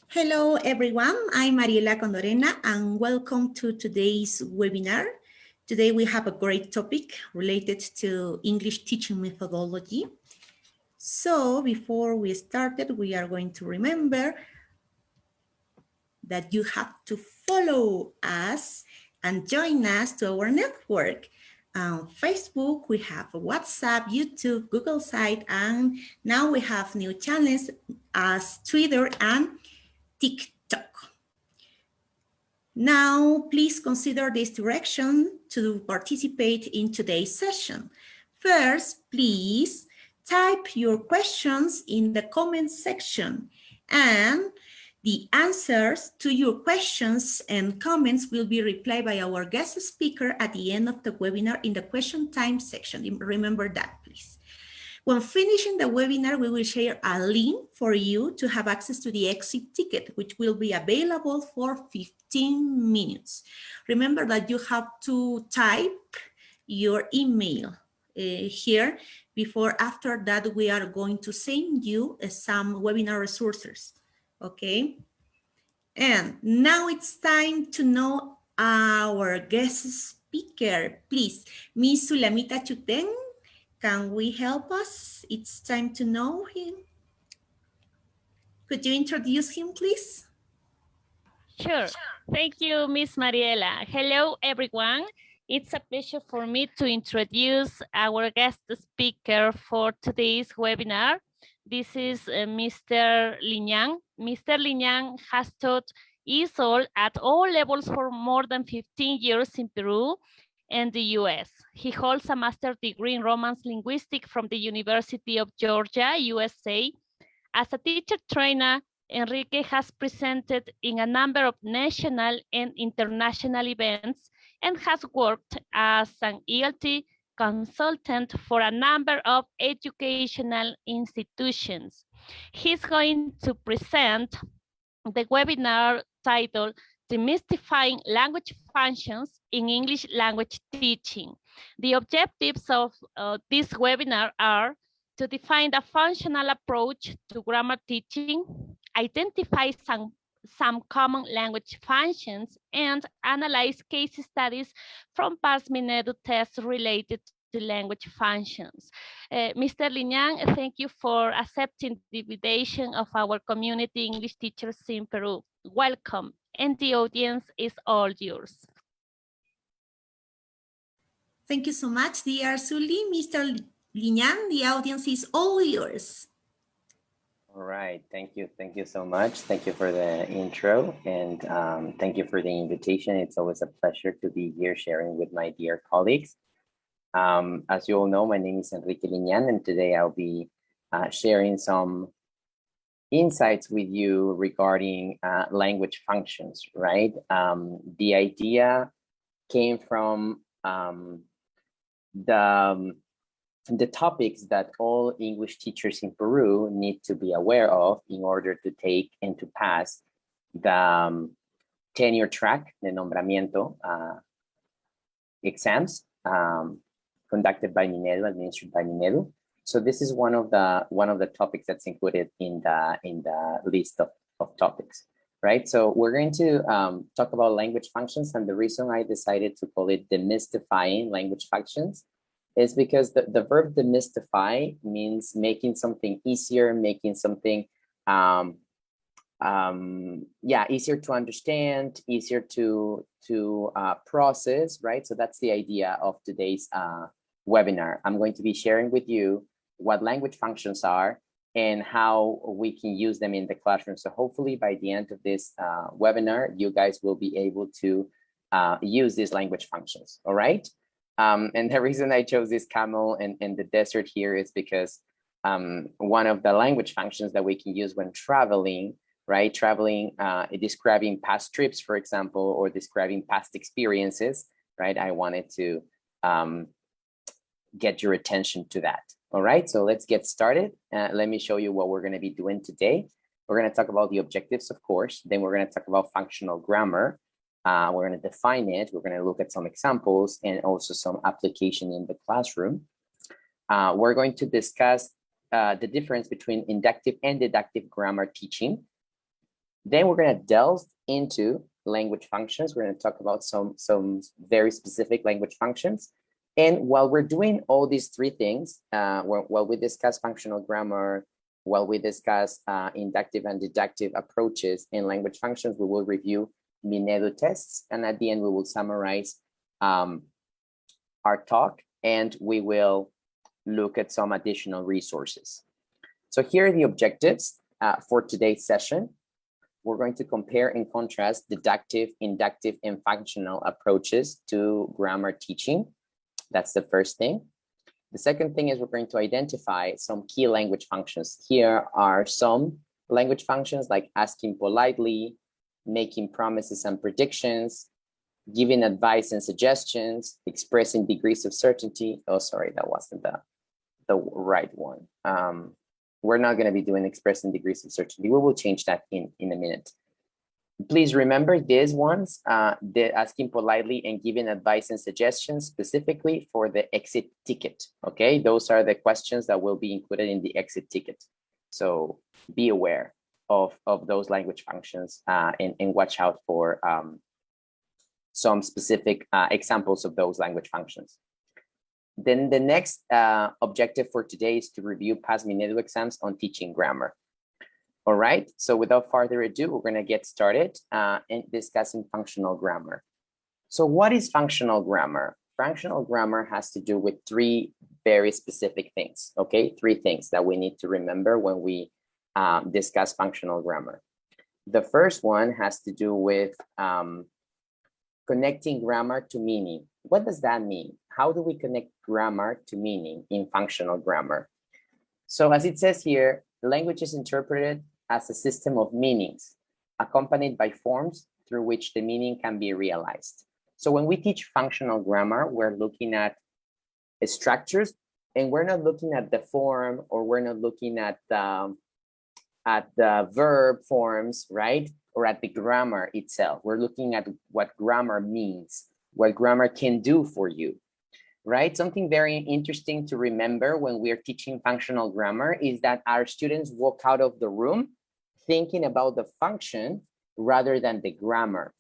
Hello, everyone. I'm Mariela Condorena, and welcome to today's webinar. Today, we have a great topic related to English teaching methodology. So before we started, we are going to remember that you have to follow us and join us to our network. On Facebook, we have WhatsApp, YouTube, Google site, and now we have new channels as Twitter and TikTok. Now, please consider this direction to participate in today's session. First, please type your questions in the comment section, and the answers to your questions and comments will be replied by our guest speaker at the end of the webinar in the question time section. Remember that, please. When finishing the webinar, we will share a link for you to have access to the exit ticket, which will be available for 15 minutes. Remember that you have to type your email here before. After that, we are going to send you some webinar resources, okay? And now it's time to know our guest speaker. Please, Ms. Sulamita Chuteng, can we help us? It's time to know him. Could you introduce him, please? Sure. Thank you, Miss Mariela. Hello, everyone. It's a pleasure for me to introduce our guest speaker for today's webinar. This is Mr. Liñan. Mr. Liñan has taught ESOL at all levels for more than 15 years in Peru and the US. He holds a master's degree in Romance Linguistics from the University of Georgia, USA. As a teacher trainer, Enrique has presented in a number of national and international events and has worked as an ELT consultant for a number of educational institutions. He's going to present the webinar titled Demystifying Language Functions in English Language Teaching. The objectives of this webinar are to define a functional approach to grammar teaching, identify some common language functions, and analyze case studies from past Minedu tests related to language functions. Mr. Liñan, thank you for accepting the invitation of our community English teachers in Peru. Welcome, and the audience is all yours. Thank you so much, dear Suli. Mr. Liñan, the audience is all yours. All right, thank you so much. Thank you for the intro, and thank you for the invitation. It's always a pleasure to be here sharing with my dear colleagues. As you all know, my name is Enrique Liñan, and today I'll be sharing some insights with you regarding language functions, right? The idea came from the topics that all English teachers in Peru need to be aware of in order to take and to pass the tenure track, the nombramiento exams conducted by Minedu, administered by Minedu. So this is one of the topics that's included in the list of topics, right? So we're going to talk about language functions, and the reason I decided to call it demystifying language functions is because the verb demystify means making something easier, making something easier to understand, easier to process, right? So that's the idea of today's webinar. I'm going to be sharing with you what language functions are and how we can use them in the classroom. So hopefully by the end of this webinar, you guys will be able to use these language functions, all right? And the reason I chose this camel and the desert here is because one of the language functions that we can use when traveling, right? Traveling, describing past trips, for example, or describing past experiences, right? I wanted to get your attention to that. All right, so let's get started. Let me show you what we're going to be doing today. We're going to talk about the objectives, of course. Then we're going to talk about functional grammar. We're going to define it. We're going to look at some examples and also some application in the classroom. We're going to discuss the difference between inductive and deductive grammar teaching. Then we're going to delve into language functions. We're going to talk about some very specific language functions. And while we're doing all these three things, while we discuss functional grammar, while we discuss inductive and deductive approaches in language functions, we will review Minedu tests. And at the end, we will summarize our talk, and we will look at some additional resources. So here are the objectives for today's session. We're going to compare and contrast deductive, inductive, and functional approaches to grammar teaching. That's the first thing. The second thing is we're going to identify some key language functions. Here are some language functions like asking politely, making promises and predictions, giving advice and suggestions, expressing degrees of certainty. Oh, sorry, that wasn't the right one. We're not going to be doing expressing degrees of certainty. We will change that in a minute. Please remember these ones, the asking politely and giving advice and suggestions specifically for the exit ticket, okay? Those are the questions that will be included in the exit ticket. So be aware of those language functions and watch out for some specific examples of those language functions. Then the next objective for today is to review past Minedu exams on teaching grammar. All right, so without further ado, we're gonna get started in discussing functional grammar. So what is functional grammar? Functional grammar has to do with three very specific things, okay? Three things that we need to remember when we discuss functional grammar. The first one has to do with connecting grammar to meaning. What does that mean? How do we connect grammar to meaning in functional grammar? So as it says here, language is interpreted as a system of meanings accompanied by forms through which the meaning can be realized. So when we teach functional grammar, we're looking at structures, and we're not looking at the form, or we're not looking at the verb forms, right? Or at the grammar itself. We're looking at what grammar means, what grammar can do for you, right? Something very interesting to remember when we're teaching functional grammar is that our students walk out of the room thinking about the function rather than the grammar.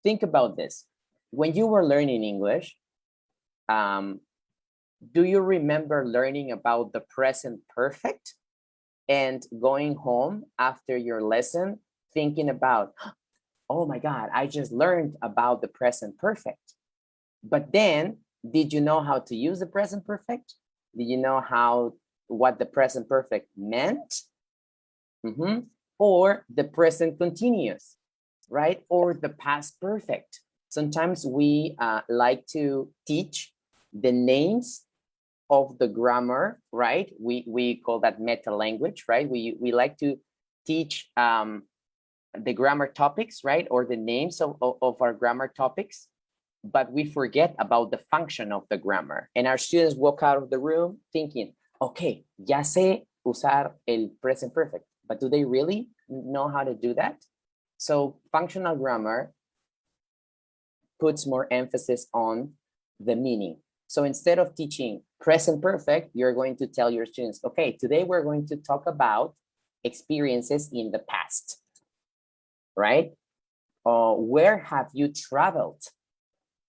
Think about this. When you were learning English, do you remember learning about the present perfect and going home after your lesson thinking about, oh my God, I just learned about the present perfect. But then, did you know how to use the present perfect? Did you know what the present perfect meant? Or the present continuous, right? Or the past perfect. Sometimes we like to teach the names of the grammar, right? We call that meta language, right? We like to teach the grammar topics, right? Or the names of our grammar topics, but we forget about the function of the grammar. And our students walk out of the room thinking, okay, ya sé usar el present perfect, but do they really know how to do that? So functional grammar puts more emphasis on the meaning. So instead of teaching present perfect, you're going to tell your students, okay, today we're going to talk about experiences in the past. Right? Where have you traveled?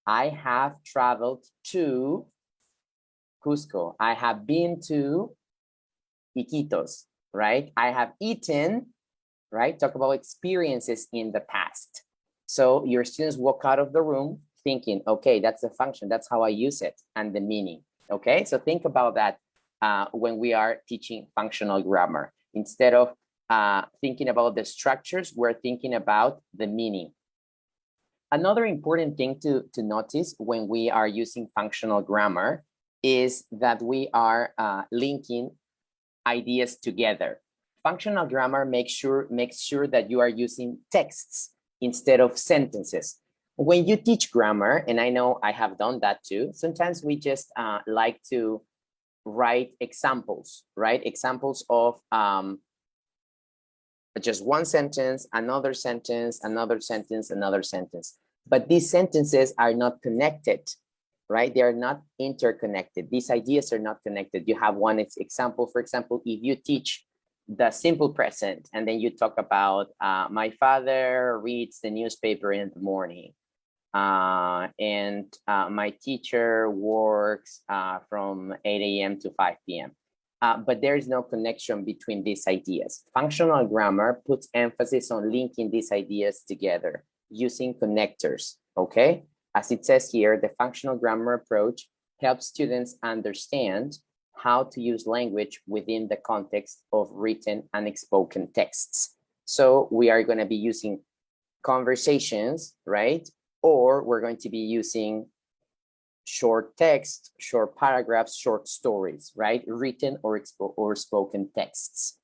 I have traveled to Cusco. I have been to Iquitos, right? I have eaten, right? Talk about experiences in the past. So your students walk out of the room thinking, okay, that's the function. That's how I use it and the meaning. Okay, so think about that when we are teaching functional grammar. Instead of thinking about the structures, we're thinking about the meaning. Another important thing to notice when we are using functional grammar is that we are linking ideas together. Functional grammar makes sure that you are using texts instead of sentences. When you teach grammar, and I know I have done that too, sometimes we just like to write examples, right? Examples of just one sentence, another sentence, another sentence, another sentence. But these sentences are not connected, right? They are not interconnected. These ideas are not connected. You have one example, for example, if you teach the simple present, and then you talk about my father reads the newspaper in the morning, and my teacher works from 8 a.m. to 5 p.m. But there is no connection between these ideas. Functional grammar puts emphasis on linking these ideas together using connectors, okay? As it says here, the functional grammar approach helps students understand how to use language within the context of written and spoken texts. So we are going to be using conversations, right? Or we're going to be using short text, short paragraphs, short stories, right? Written or spoken texts.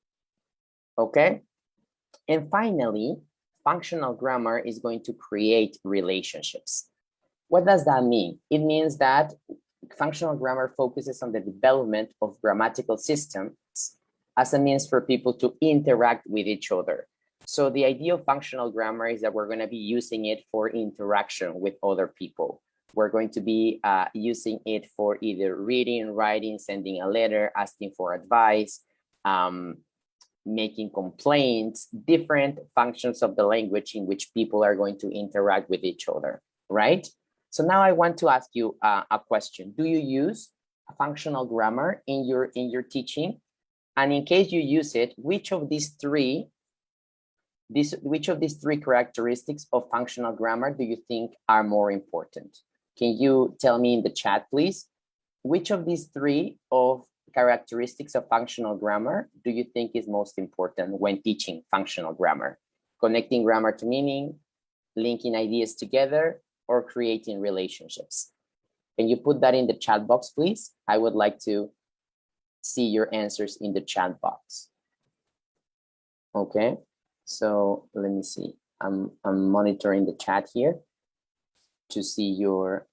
Okay. And finally, functional grammar is going to create relationships. What does that mean? It means that functional grammar focuses on the development of grammatical systems as a means for people to interact with each other. So the idea of functional grammar is that we're going to be using it for interaction with other people. We're going to be using it for either reading, writing, sending a letter, asking for advice, making complaints, different functions of the language in which people are going to interact with each other, right? So now I want to ask you a question. Do you use a functional grammar in your teaching? And in case you use it, which of these three characteristics of functional grammar do you think are more important? Can you tell me in the chat, please? Which of these three of characteristics of functional grammar do you think is most important when teaching functional grammar? Connecting grammar to meaning, linking ideas together, or creating relationships? Can you put that in the chat box, please? I would like to see your answers in the chat box. Okay, so let me see. I'm monitoring the chat here to see your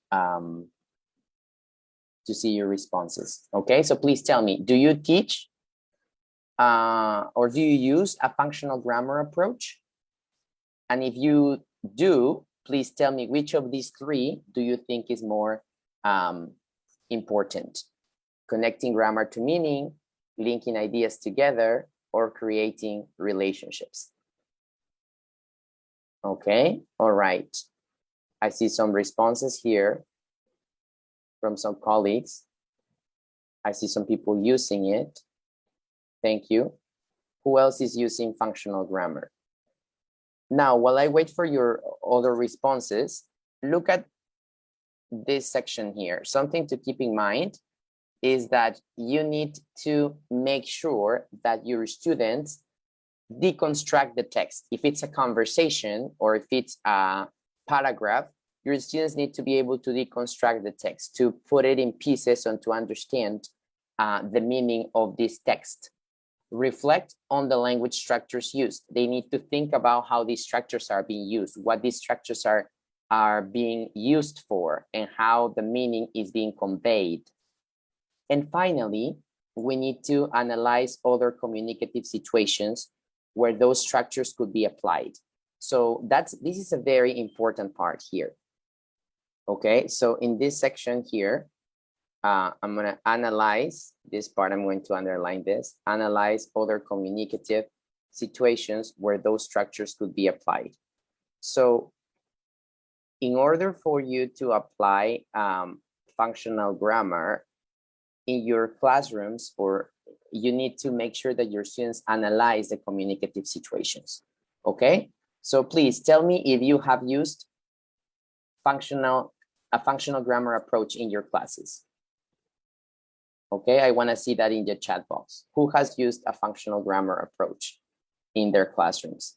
responses. Okay, so please tell me, do you teach or do you use a functional grammar approach? And if you do, please tell me which of these three do you think is more important? Connecting grammar to meaning, linking ideas together, or creating relationships? Okay, all right. I see some responses here from some colleagues. I see some people using it. Thank you. Who else is using functional grammar? Now, while I wait for your other responses, look at this section here. Something to keep in mind is that you need to make sure that your students deconstruct the text. If it's a conversation or if it's a paragraph, your students need to be able to deconstruct the text, to put it in pieces and to understand the meaning of this text. Reflect on the language structures used. They need to think about how these structures are being used, what these structures are being used for, and how the meaning is being conveyed. And finally, we need to analyze other communicative situations where those structures could be applied. So this is a very important part here. Okay, so in this section here, I'm going to analyze this part. I'm going to underline this, analyze other communicative situations where those structures could be applied. So in order for you to apply functional grammar in your classrooms, or you need to make sure that your students analyze the communicative situations. Okay, so please tell me if you have used a functional grammar approach in your classes. Okay, I want to see that in the chat box. Who has used a functional grammar approach in their classrooms?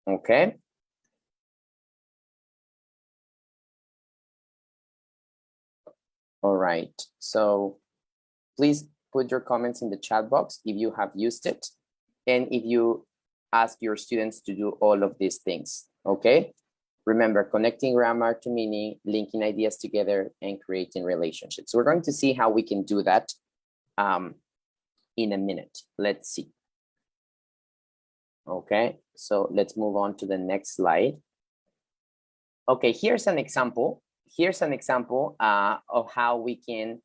Okay. All right, so please put your comments in the chat box if you have used it and if you ask your students to do all of these things, okay? Remember, connecting grammar to meaning, linking ideas together, and creating relationships. We're going to see how we can do that in a minute. Let's see. Okay, so let's move on to the next slide. Okay, here's an example. Here's an example of how we can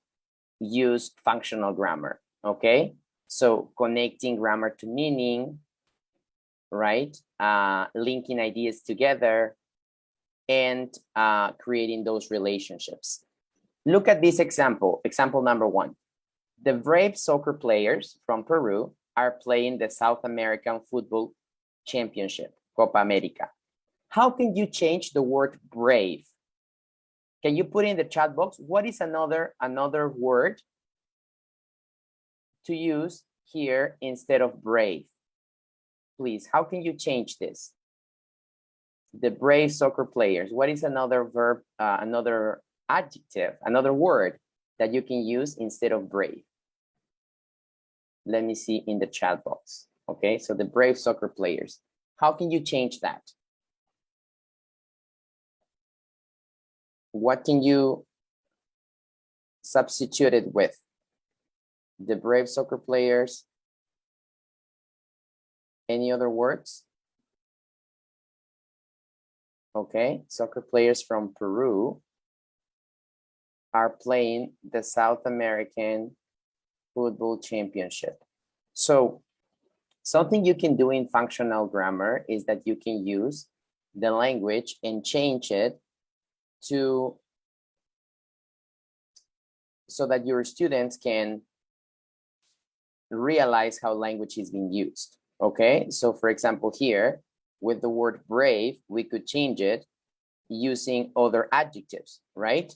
use functional grammar, okay? So connecting grammar to meaning, right? Linking ideas together and creating those relationships. Look at this example, example number 1. The brave soccer players from Peru are playing the South American Football Championship, Copa America. How can you change the word brave? Can you put in the chat box, what is another word to use here instead of brave? Please, how can you change this? The brave soccer players, what is another verb, another adjective, another word that you can use instead of brave? Let me see in the chat box. Okay, so the brave soccer players, how can you change that? What can you substitute it with? The brave soccer players. Any other words? Okay, soccer players from Peru are playing the South American Football Championship. So something you can do in functional grammar is that you can use the language and change it to so that your students can realize how language is being used. Okay, so for example, here with the word brave, we could change it using other adjectives, right?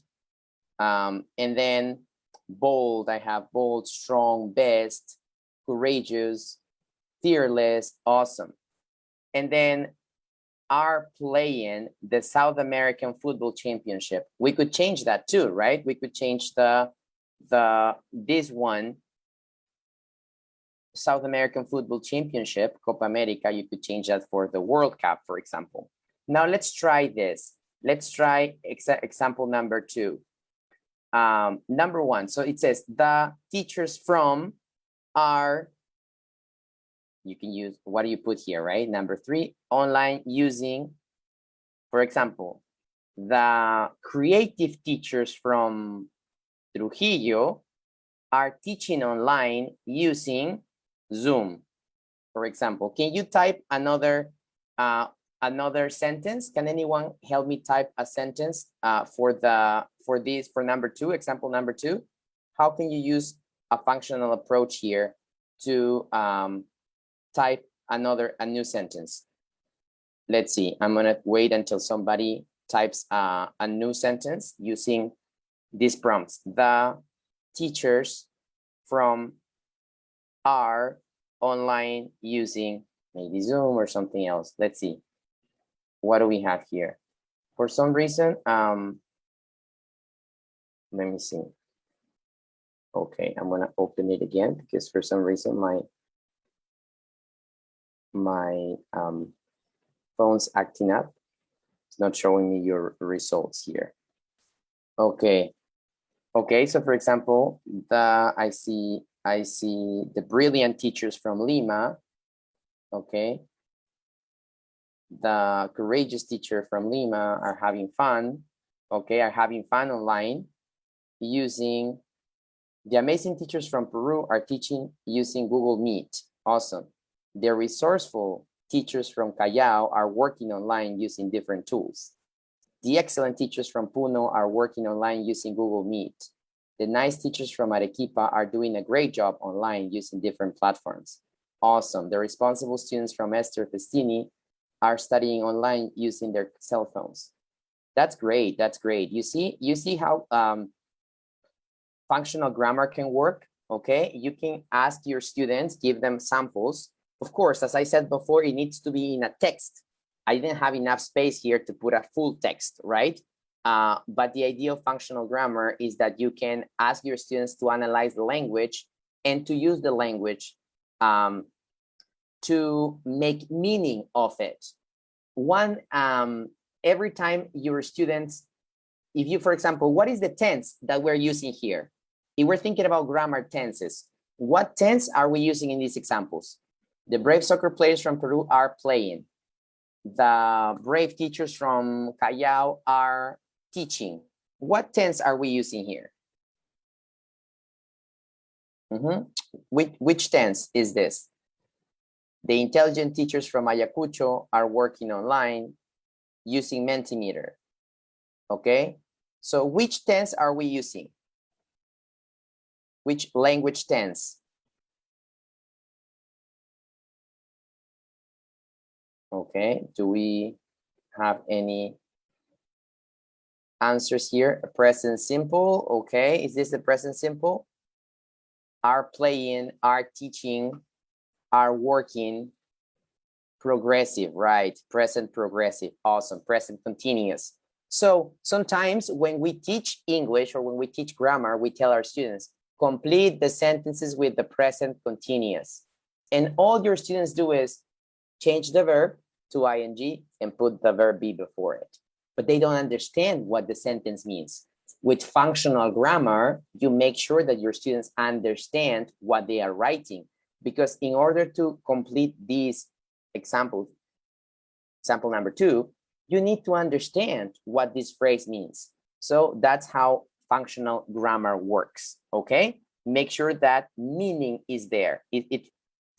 And then bold, I have bold, strong, best, courageous, fearless, awesome. And then are playing the South American Football Championship. We could change that too, right? We could change this one, South American Football Championship, Copa America. You could change that for the World Cup, for example. Now let's try this. Let's try example number 2. Number 1, so it says the teachers from are, you can use, what do you put here, right? Number 3, online using, for example, the creative teachers from Trujillo are teaching online using Zoom, for example. Can you type another sentence? Can anyone help me type a sentence for number 2, example number 2? How can you use a functional approach here to type a new sentence? Let's see, I'm gonna wait until somebody types a new sentence using these prompts. The teachers from are online using maybe Zoom or something else. Let's see. What do we have here? For some reason, let me see. Okay, I'm gonna open it again because for some reason my phone's acting up. It's not showing me your results here. Okay. Okay, so for example, I see the brilliant teachers from Lima. Okay. The courageous teacher from Lima are having fun. Okay, are having fun online using, the amazing teachers from Peru are teaching using Google Meet. Awesome. The resourceful teachers from Callao are working online using different tools. The excellent teachers from Puno are working online using Google Meet. The nice teachers from Arequipa are doing a great job online using different platforms. Awesome. The responsible students from Esther Festini are studying online using their cell phones. That's great. That's great. You see how functional grammar can work. Okay, you can ask your students, give them samples. Of course, as I said before, it needs to be in a text. I didn't have enough space here to put a full text, right? But the idea of functional grammar is that you can ask your students to analyze the language and to use the language to make meaning of it. Every time your students, if you, for example, what is the tense that we're using here? If we're thinking about grammar tenses, what tense are we using in these examples? The brave soccer players from Peru are playing. The brave teachers from Callao are teaching. What tense are we using here? Which tense is this? The intelligent teachers from Ayacucho are working online using Mentimeter. Okay, so which tense are we using? Which language tense? Okay, do we have any answers here? Present simple, okay. Is this the present simple? Are playing, are teaching, are working. Progressive, right? Present progressive, awesome. Present continuous. So sometimes when we teach English or when we teach grammar, we tell our students, complete the sentences with the present continuous. And all your students do is change the verb to ing and put the verb be before it. But they don't understand what the sentence means. With functional grammar, you make sure that your students understand what they are writing. Because in order to complete these examples, example number 2, you need to understand what this phrase means. So that's how functional grammar works, okay? Make sure that meaning is there. It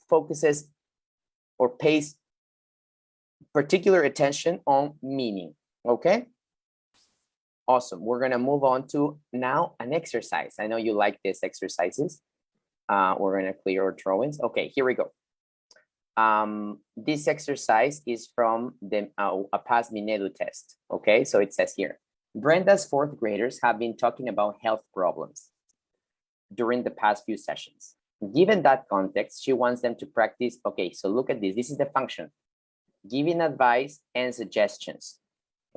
focuses or pays particular attention on meaning, okay? Awesome. We're gonna move on to now an exercise. I know you like these exercises. We're gonna clear our drawings. Okay, here we go. This exercise is from the a past Minedu test. Okay, so it says here, Brenda's 4th graders have been talking about health problems during the past few sessions. Given that context, she wants them to practice. Okay, so look at this. This is the function, giving advice and suggestions.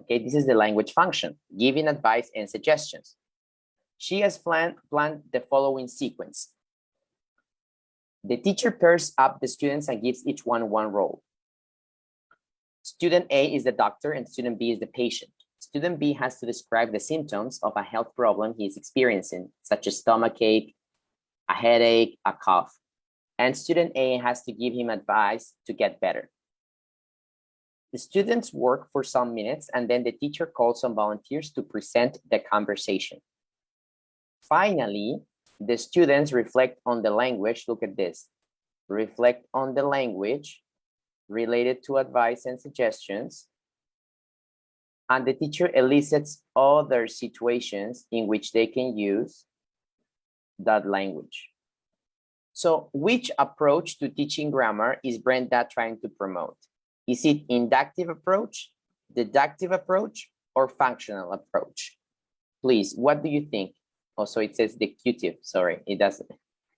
Okay, this is the language function, giving advice and suggestions. She has planned the following sequence. The teacher pairs up the students and gives each one role. Student A is the doctor and student B is the patient. Student B has to describe the symptoms of a health problem he is experiencing, such as stomachache, a headache, a cough. And student A has to give him advice to get better. The students work for some minutes and then the teacher calls some volunteers to present the conversation. Finally, the students reflect on the language. Look at this. Reflect on the language related to advice and suggestions. And the teacher elicits other situations in which they can use that language. So which approach to teaching grammar is Brenda trying to promote? Is it inductive approach, deductive approach, or functional approach? Please, what do you think? Oh, so it says deductive. Sorry, it doesn't.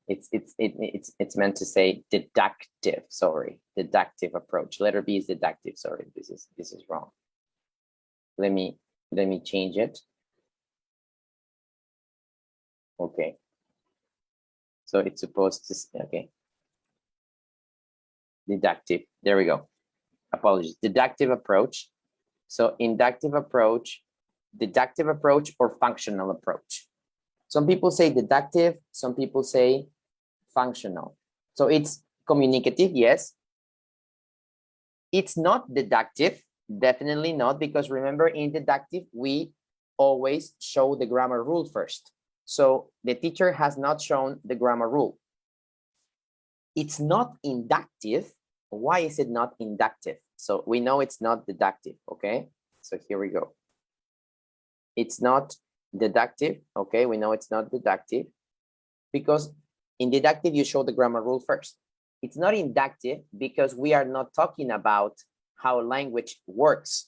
It's meant to say deductive. Sorry, deductive approach. Letter B is deductive. Sorry, this is wrong. Let me change it. Okay. So it's supposed to. Okay. Deductive. There we go. Apologies. Deductive approach. So inductive approach, deductive approach, or functional approach. Some people say deductive, some people say functional. So it's communicative, yes. It's not deductive, definitely not, because remember in deductive, we always show the grammar rule first. So the teacher has not shown the grammar rule. It's not inductive. Why is it not inductive? So we know it's not deductive, okay? So here we go. It's not deductive, okay? We know it's not deductive because in deductive, you show the grammar rule first. It's not inductive because we are not talking about how language works.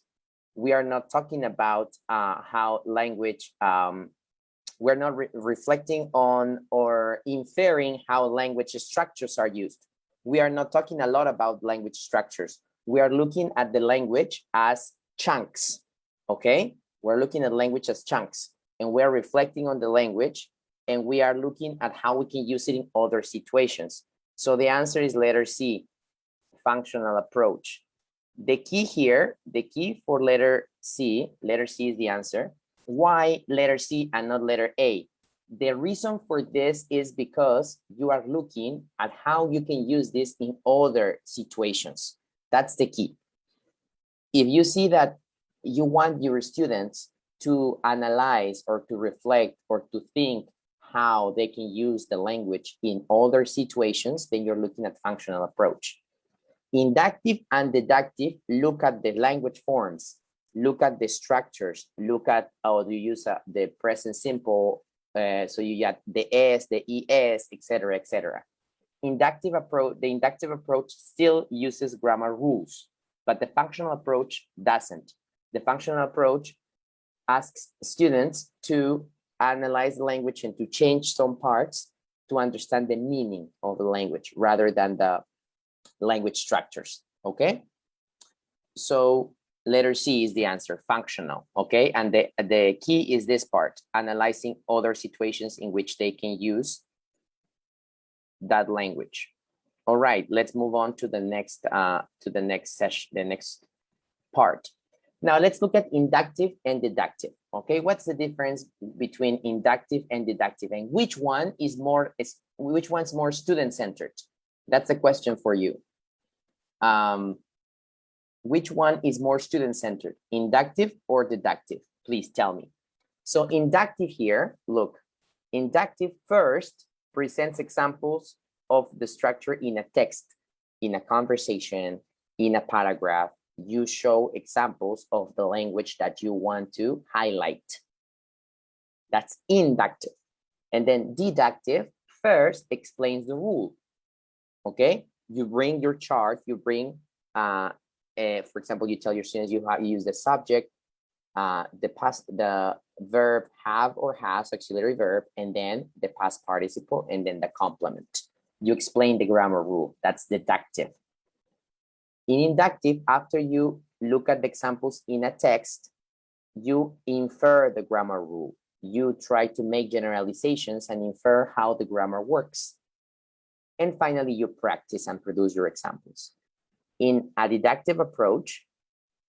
We are not talking about how language, we're not reflecting on or inferring how language structures are used. We are not talking a lot about language structures. We are looking at the language as chunks, okay? We're looking at language as chunks and we're reflecting on the language and we are looking at how we can use it in other situations. So the answer is letter C, functional approach. The key here, the key for letter C is the answer. Why letter C and not letter A? The reason for this is because you are looking at how you can use this in other situations. That's the key. If you see that you want your students to analyze or to reflect or to think how they can use the language in other situations, then you're looking at functional approach. Inductive and deductive look at the language forms, look at the structures, look at how you use the present simple, so you got the S, the ES, etc., etc. The inductive approach still uses grammar rules, but the functional approach doesn't. The functional approach asks students to analyze the language and to change some parts to understand the meaning of the language rather than the language structures, okay? So letter C is the answer, functional, okay? And the key is this part, analyzing other situations in which they can use that language. All right, let's move on to the next session, the next part. Now let's look at inductive and deductive. Okay, what's the difference between inductive and deductive, and which one's more student-centered? That's a question for you. Which one is more student-centered, inductive or deductive? Please tell me. So inductive here, look, inductive first presents examples of the structure in a text, in a conversation, in a paragraph. You show examples of the language that you want to highlight. That's inductive. And then deductive first explains the rule. Okay, you bring your chart, you bring, for example, you tell your students you have to use the subject, the verb have or has, auxiliary verb, and then the past participle, and then the complement. You explain the grammar rule. That's deductive. In inductive, after you look at the examples in a text, you infer the grammar rule. You try to make generalizations and infer how the grammar works. And finally, you practice and produce your examples. In a deductive approach,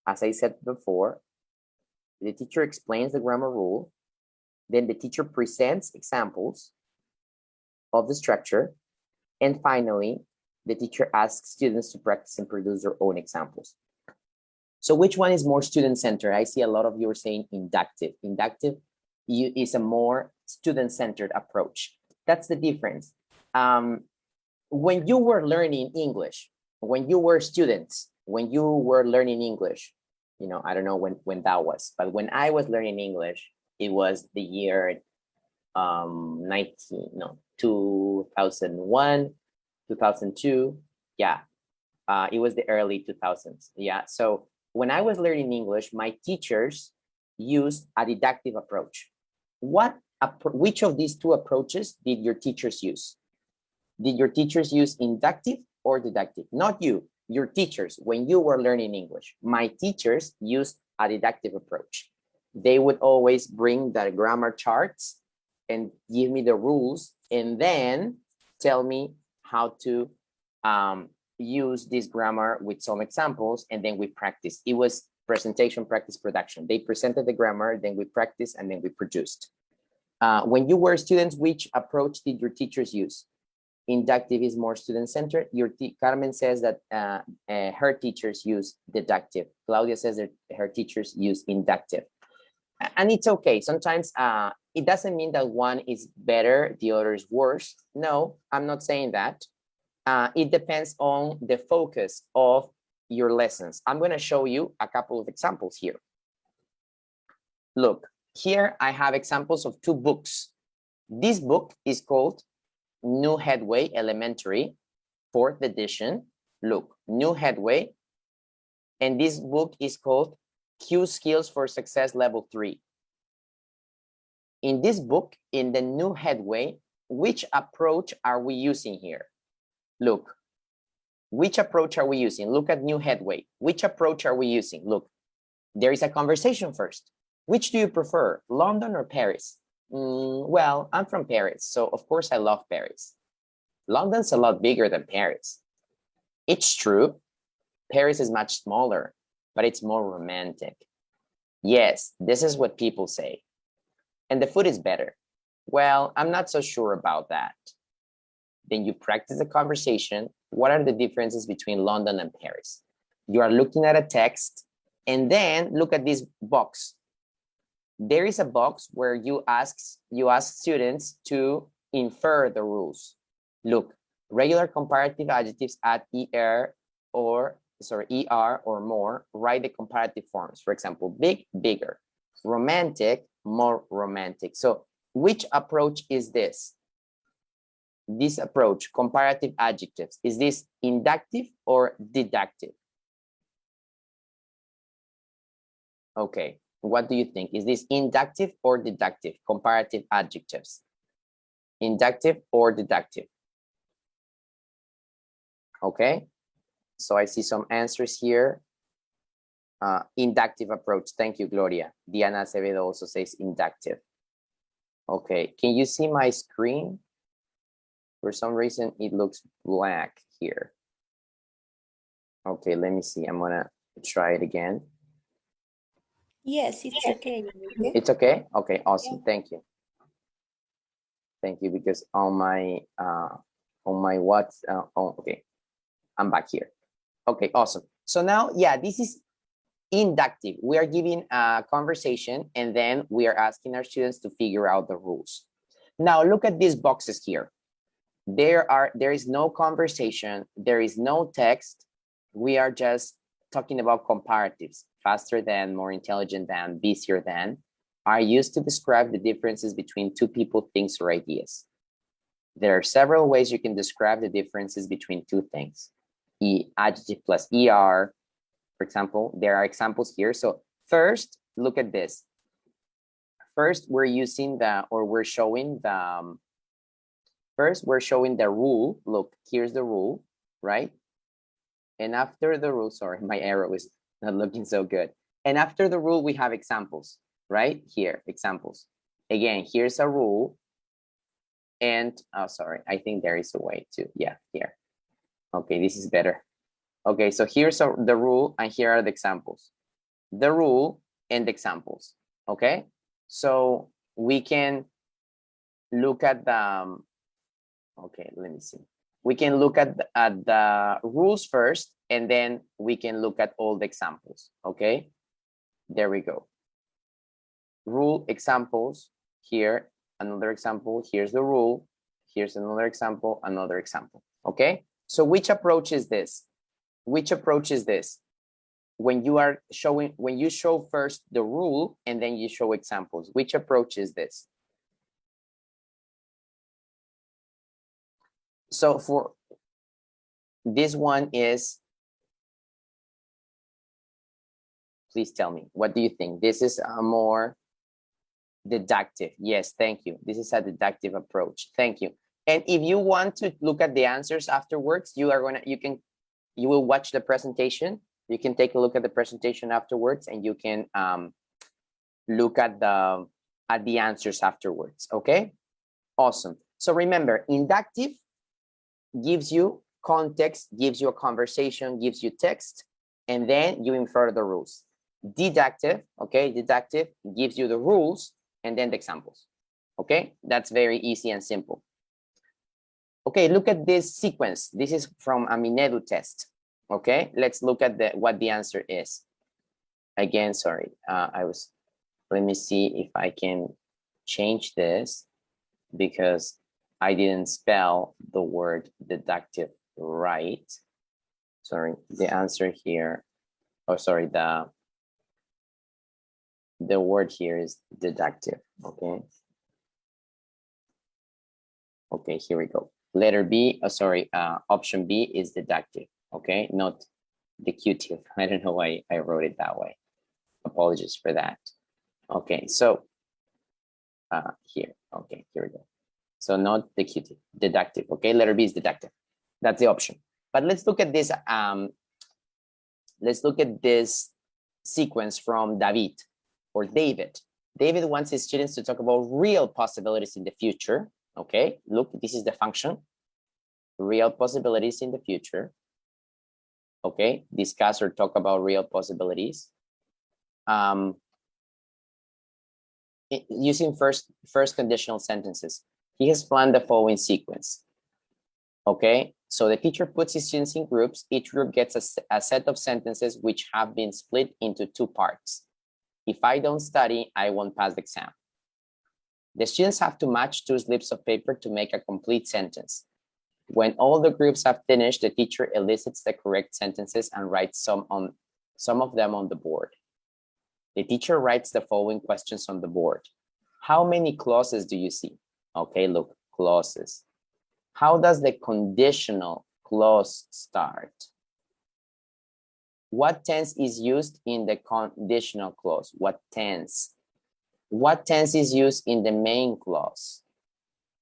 as I said before, the teacher explains the grammar rule, then the teacher presents examples of the structure, and finally, the teacher asks students to practice and produce their own examples. So which one is more student-centered? I see a lot of you are saying inductive. Inductive is a more student-centered approach. That's the difference. When you were learning English, when you were students, when you were learning English, you know, I don't know when that was, but when I was learning English, it was the year 2001, 2002. Yeah, it was the early 2000s. Yeah, so when I was learning English, my teachers used a deductive approach. Which of these two approaches did your teachers use? Did your teachers use inductive or deductive? Not you, your teachers, when you were learning English. My teachers used a deductive approach. They would always bring the grammar charts and give me the rules, and then tell me how to use this grammar with some examples, and then we practice. It was presentation, practice, production. They presented the grammar, then we practiced, and then we produced. When you were students, which approach did your teachers use? Inductive is more student-centered. Carmen says that her teachers use deductive. Claudia says that her teachers use inductive. And it's okay. Sometimes it doesn't mean that one is better, the other is worse. No, I'm not saying that. It depends on the focus of your lessons. I'm going to show you a couple of examples here. Look, here I have examples of two books. This book is called New Headway Elementary, 4th edition. Look, New Headway. And this book is called Q Skills for Success Level 3. In this book, in the New Headway, which approach are we using here? Look, which approach are we using? Look at New Headway. Which approach are we using? Look, there is a conversation first. Which do you prefer, London or Paris? Well, I'm from Paris, so of course I love Paris. London's a lot bigger than Paris. It's true, Paris is much smaller, but it's more romantic. Yes, this is what people say. And the food is better. Well, I'm not so sure about that. Then you practice the conversation. What are the differences between London and Paris? You are looking at a text, and then look at this box. there is a box where you ask students to infer the rules. Look, regular comparative adjectives add ER or more, write the comparative forms. For example, big, bigger, romantic, more romantic. So which approach is this? This approach, comparative adjectives, is this inductive or deductive? Okay, what do you think? Is this inductive or deductive? Comparative adjectives. Inductive or deductive? Okay, so I see some answers here. Inductive approach. Thank you, Gloria. Diana Acevedo also says inductive. Okay, can you see my screen? For some reason, it looks black here. Okay, let me see. I'm gonna try it again. Yes, it's okay. It's okay? Okay, awesome. Thank you. Thank you, because on my what? Oh, okay, I'm back here. Okay, awesome. So now, yeah, this is inductive. We are giving a conversation and then we are asking our students to figure out the rules. Now look at these boxes here. There is no conversation, there is no text. We are just talking about comparatives. Faster than, more intelligent than, busier than, are used to describe the differences between two people, things, or ideas. There are several ways you can describe the differences between two things. Adjective plus ER, for example, there are examples here. So first, look at this. First, we're using we're showing the rule. Look, here's the rule, right? And after the rule, sorry, my arrow is not looking so good. And after the rule, we have examples, right? Here, examples. Again, here's a rule. And, oh, sorry, I think there is a way to, yeah, here. Okay, this is better. Okay, so here's the rule and here are the examples. The rule and the examples, okay? So we can look at the, okay, let me see. We can look at the rules first, and then we can look at all the examples, okay? There we go. Rule, examples, here, another example, here's the rule, here's another example, okay? So which approach is this? Which approach is this? When you show first the rule and then you show examples, which approach is this? So for this one is, please tell me, what do you think? This is a more deductive. Yes, thank you. This is a deductive approach. Thank you. And if you want to look at the answers afterwards, you will watch the presentation. You can take a look at the presentation afterwards, and you can look at the answers afterwards. Okay, awesome. So remember, inductive gives you context, gives you a conversation, gives you text, and then you infer the rules. Deductive, okay, deductive gives you the rules and then the examples. Okay, that's very easy and simple. Okay, look at this sequence. This is from a Minedu test. Okay, let's look at what the answer is. Again, sorry, let me see if I can change this because I didn't spell the word deductive right. Sorry, the answer here, oh, sorry, the word here is deductive, okay? Okay, here we go. Letter B, option B is deductive, okay? Not deductive. I don't know why I wrote it that way. Apologies for that. Okay, so here, okay, here we go. So not deductive, okay? Letter B is deductive. That's the option. But let's look at this. Let's look at this sequence from David or David. David wants his students to talk about real possibilities in the future. Okay, look, this is the function. Real possibilities in the future. Okay, discuss or talk about real possibilities. Using first conditional sentences. He has planned the following sequence. Okay, so the teacher puts his students in groups. Each group gets a set of sentences which have been split into two parts. If I don't study, I won't pass the exam. The students have to match 2 slips of paper to make a complete sentence. When all the groups have finished, the teacher elicits the correct sentences and writes some of them on the board. The teacher writes the following questions on the board. How many clauses do you see? Okay, look, clauses. How does the conditional clause start? What tense is used in the conditional clause? What tense? What tense is used in the main clause?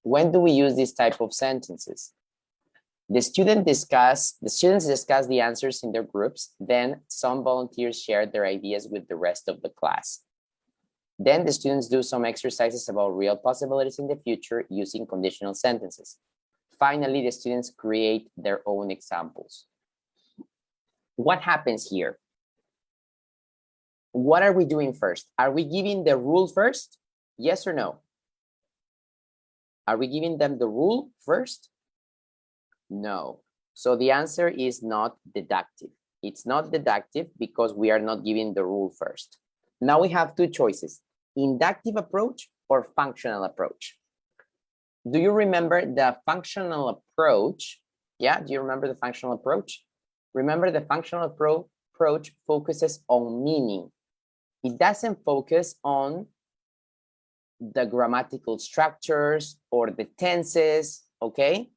When do we use this type of sentences? The students discuss the answers in their groups. Then some volunteers share their ideas with the rest of the class. Then the students do some exercises about real possibilities in the future using conditional sentences. Finally, the students create their own examples. What happens here? What are we doing first? Are we giving the rule first? Yes or no? Are we giving them the rule first? No. So the answer is not deductive. It's not deductive because we are not giving the rule first. Now we have 2 choices, inductive approach or functional approach. Do you remember the functional approach? Yeah, do you remember the functional approach? Remember, the functional approach focuses on meaning. It doesn't focus on the grammatical structures or the tenses, okay?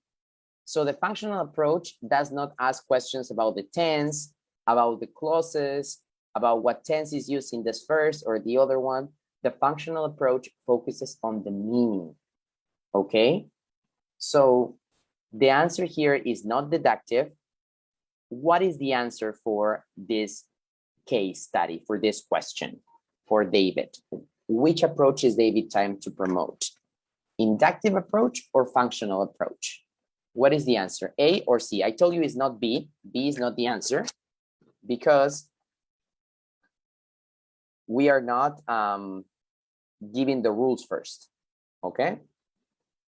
So the functional approach does not ask questions about the tense, about the clauses, about what tense is used in this first or the other one. The functional approach focuses on the meaning, okay? So the answer here is not deductive. What is the answer for this case study, for this question, for David? Which approach is David trying to promote? Inductive approach or functional approach? What is the answer, A or C? I told you it's not B. B is not the answer because we are not giving the rules first, okay?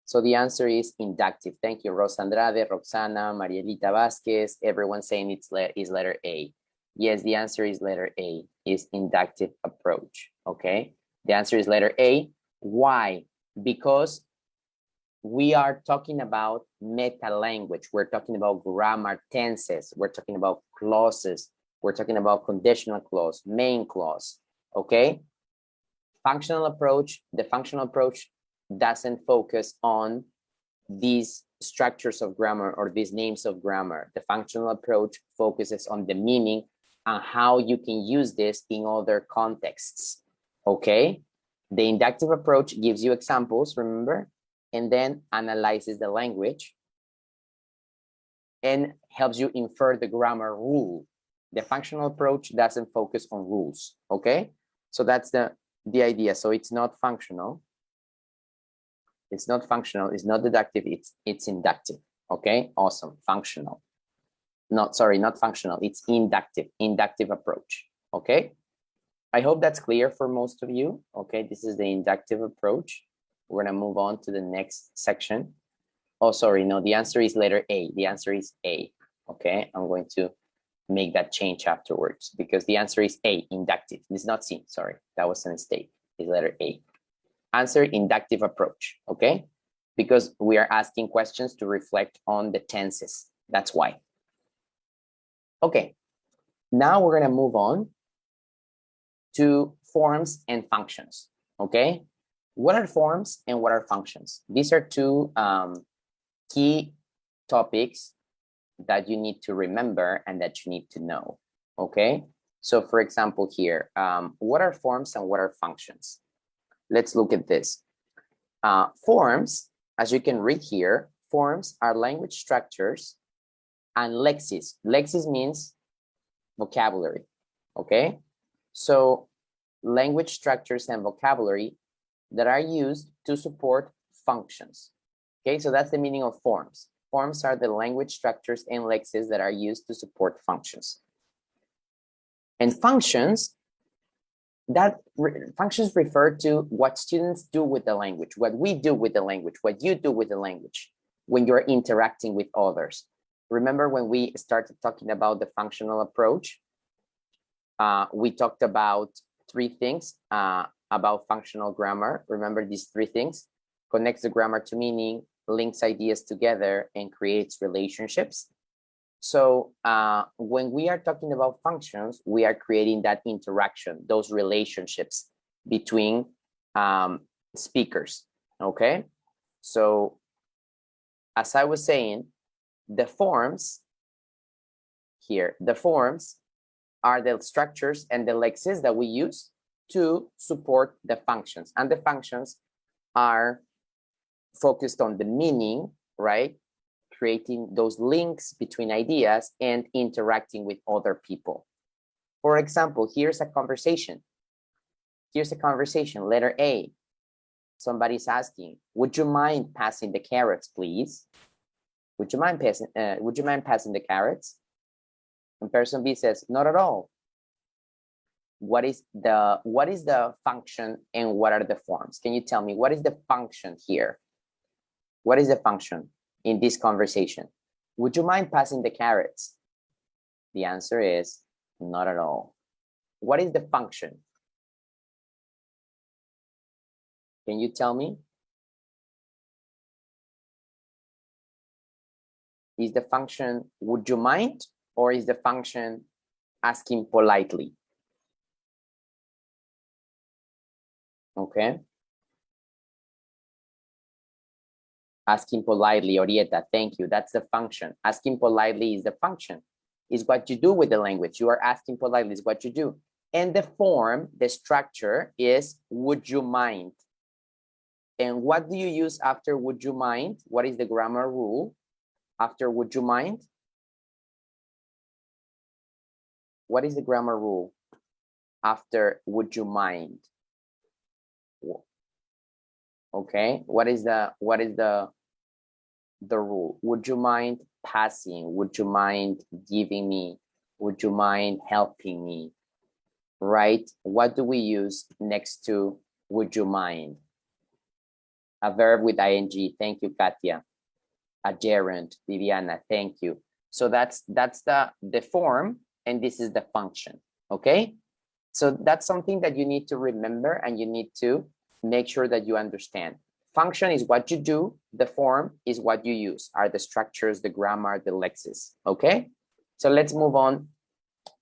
So the answer is inductive. Thank you, Rosa Andrade, Roxana, Marielita Vasquez, everyone saying is letter A. Yes, the answer is letter A, is inductive approach, okay? The answer is letter A. Why? Because we are talking about meta language. We're talking about grammar, tenses. We're talking about clauses. We're talking about conditional clause, main clause, okay? Functional approach, the functional approach doesn't focus on these structures of grammar or these names of grammar. The functional approach focuses on the meaning and how you can use this in other contexts, okay? The inductive approach gives you examples, remember, and then analyzes the language and helps you infer the grammar rule. The functional approach doesn't focus on rules, okay? So that's the idea. So it's not functional. It's not functional, it's not deductive, it's inductive, okay? Awesome, functional. Not functional, it's inductive approach, okay? I hope that's clear for most of you, okay? This is the inductive approach. We're gonna move on to the next section. Oh, sorry, no, the answer is letter A. The answer is A, okay? I'm going to make that change afterwards because the answer is A, inductive. It's not C, sorry, that was a mistake. It's letter A. Answer, inductive approach, okay? Because we are asking questions to reflect on the tenses. That's why. Okay, now we're gonna move on to forms and functions, okay? What are forms and what are functions? These are 2 key topics that you need to remember and that you need to know, okay? So for example here, what are forms and what are functions? Let's look at this. Forms, as you can read here, forms are language structures and lexis. Lexis means vocabulary, okay? So language structures and vocabulary that are used to support functions, okay? So that's the meaning of forms. Forms are the language structures and lexis that are used to support functions. And functions, functions refer to what students do with the language, what we do with the language, what you do with the language when you're interacting with others. Remember when we started talking about the functional approach, we talked about three things about functional grammar. Remember these three things: connects the grammar to meaning, links ideas together, and creates relationships. So when we are talking about functions, we are creating that interaction, those relationships between speakers, okay? So as I was saying, the forms here, the forms are the structures and the lexes that we use to support the functions. And the functions are focused on the meaning, right? Creating those links between ideas and interacting with other people. For example, here's a conversation. Here's a conversation, letter A. Somebody's asking, would you mind passing the carrots, please? Would you mind passing the carrots? And person B says, not at all. What is the function and what are the forms? Can you tell me what is the function here? What is the function in this conversation? Would you mind passing the carrots? The answer is not at all. What is the function? Can you tell me? Is the function would you mind, or is the function asking politely? Okay. Asking politely, Orieta, thank you. That's the function. Asking politely is the function. Is what you do with the language. You are asking politely is what you do. And the form, the structure is would you mind? And what do you use after would you mind? What is the grammar rule after would you mind? What is the grammar rule after would you mind? Okay, what is the rule? Would you mind passing? Would you mind giving me? Would you mind helping me? Right? What do we use next to would you mind? A verb with ing. Thank you, Katia. A gerund, Viviana. Thank you. So that's the form, and this is the function. Okay. So that's something that you need to remember, and you need to make sure that you understand. Function is what you do. The form is what you use, are the structures, the grammar, the lexes. Okay. So let's move on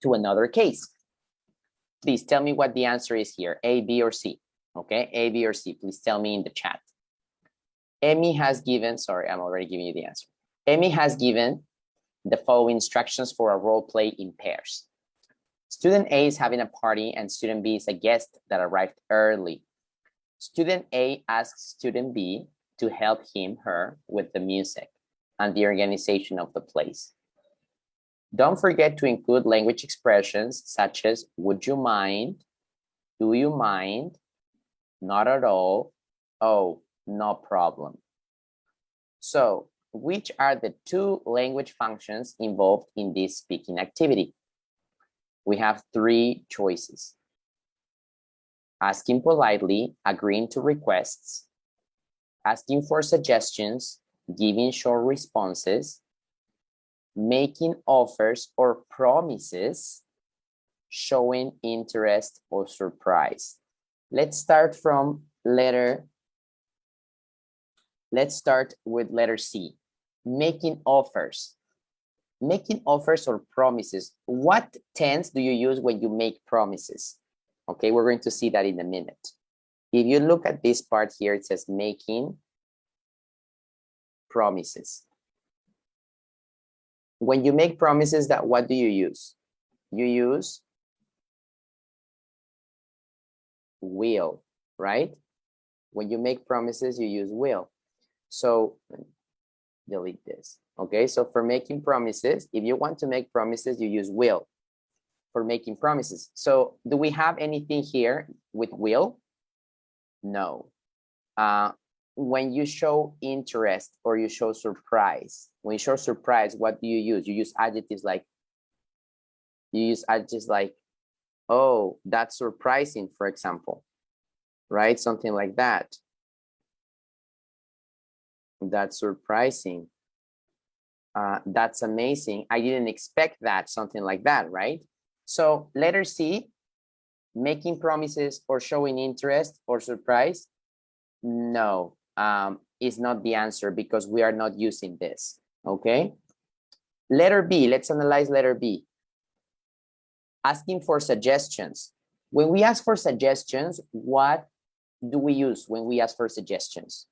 to another case. Please tell me what the answer is here, A, B, or C. Okay, A, B, or C. Please tell me in the chat. Emmy has given, sorry, I'm already giving you the answer. Emmy has given the following instructions for a role play in pairs. Student A is having a party and student B is a guest that arrived early. Student A asks student B to help him, her with the music and the organization of the place. Don't forget to include language expressions such as would you mind, do you mind, not at all, oh, no problem. So, which are the two language functions involved in this speaking activity? We have three choices. Asking politely, agreeing to requests, asking for suggestions, giving short responses, making offers or promises, showing interest or surprise. Let's start with letter C, making offers. Making offers or promises. What tense do you use when you make promises? Okay, we're going to see that in a minute. If you look at this part here, it says making promises. When you make promises, what do you use? You use will, right? When you make promises, you use will. So delete this. Okay, so for making promises, if you want to make promises, you use will for making promises. So do we have anything here with will? No. When you show interest or you show surprise, when you show surprise, what do you use? You use adjectives like, oh, that's surprising, for example, right? Something like that. That's surprising. That's amazing. I didn't expect that, something like that, right? So letter C, Making promises or showing interest or surprise? No, is not the answer because we are not using this, okay? Letter B, let's analyze letter B. Asking for suggestions. When we ask for suggestions, what do we use when we ask for suggestions?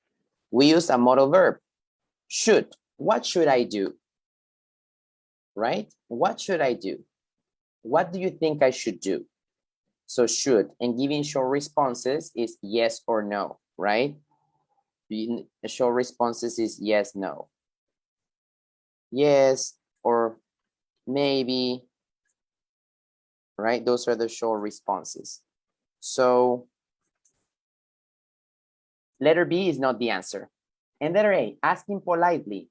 We use a modal verb, should. What should I do? Right? What should I do? What do you think I should do? So should, and giving short responses is yes or no, right? Short responses is yes, no. Yes, or maybe, right? Those are the short responses. So letter B is not the answer. And letter A, asking politely.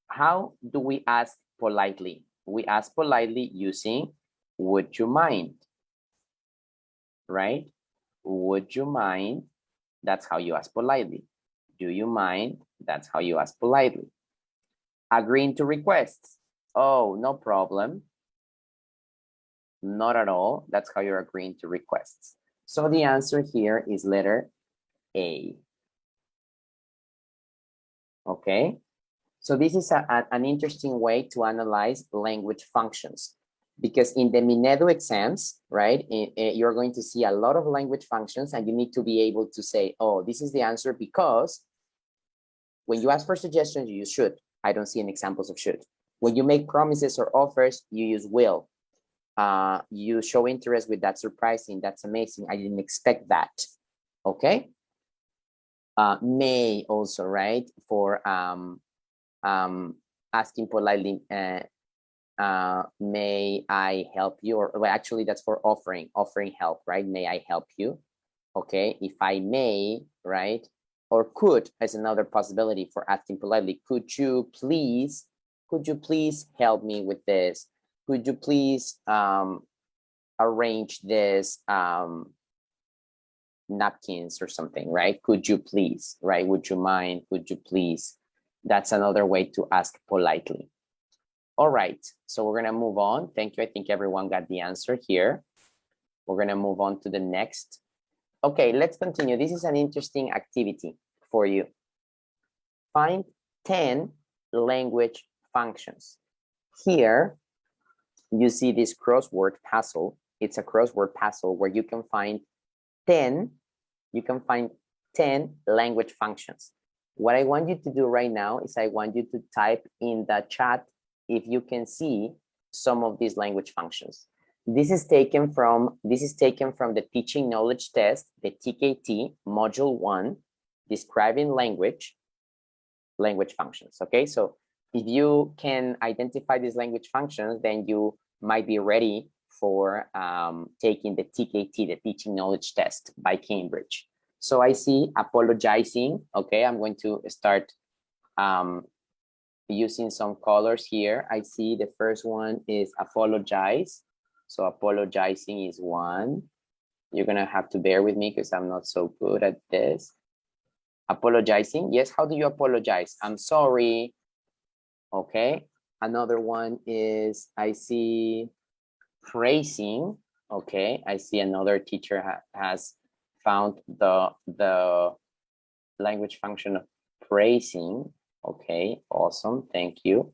How do we ask politely? We ask politely using would you mind, right? Would you mind? That's how you ask politely. Do you mind? That's how you ask politely. Agreeing to requests. Oh, no problem. Not at all. That's how you're agreeing to requests. So the answer here is letter A. Okay. So this is an interesting way to analyze language functions, because in the Minedu exams, right, you're going to see a lot of language functions and you need to be able to say, oh, this is the answer because when you ask for suggestions, you use should. I don't see any examples of should. When you make promises or offers, you use will. You show interest with that's surprising, that's amazing, I didn't expect that, okay? May also, right, for asking politely, may I help you? Or well, actually that's for offering help, right? May I help you? Okay, if I may, right? Or could is another possibility for asking politely. Could you please help me with this? Could you please arrange this napkins or something, right? Could you please, right? Would you mind? Could you please? That's another way to ask politely. All right, so we're gonna move on. Thank you. I think everyone got the answer here. We're gonna move on to the next. Okay, let's continue. This is an interesting activity for you. Find 10 language functions. Here, you see this crossword puzzle. It's a crossword puzzle where you can find 10 language functions. What I want you to do right now is I want you to type in the chat if you can see some of these language functions. This is taken from the teaching knowledge test, the TKT module 1, describing language functions. Okay, so if you can identify these language functions, then you might be ready for taking the TKT, the teaching knowledge test by Cambridge. So I see apologizing. Okay, I'm going to start using some colors here. I see the first one is apologize. So apologizing is one. You're gonna have to bear with me because I'm not so good at this. Apologizing, yes, how do you apologize? I'm sorry. Okay, another one is, I see praising. Okay, I see another teacher has found the language function of praising. Okay, awesome, thank you.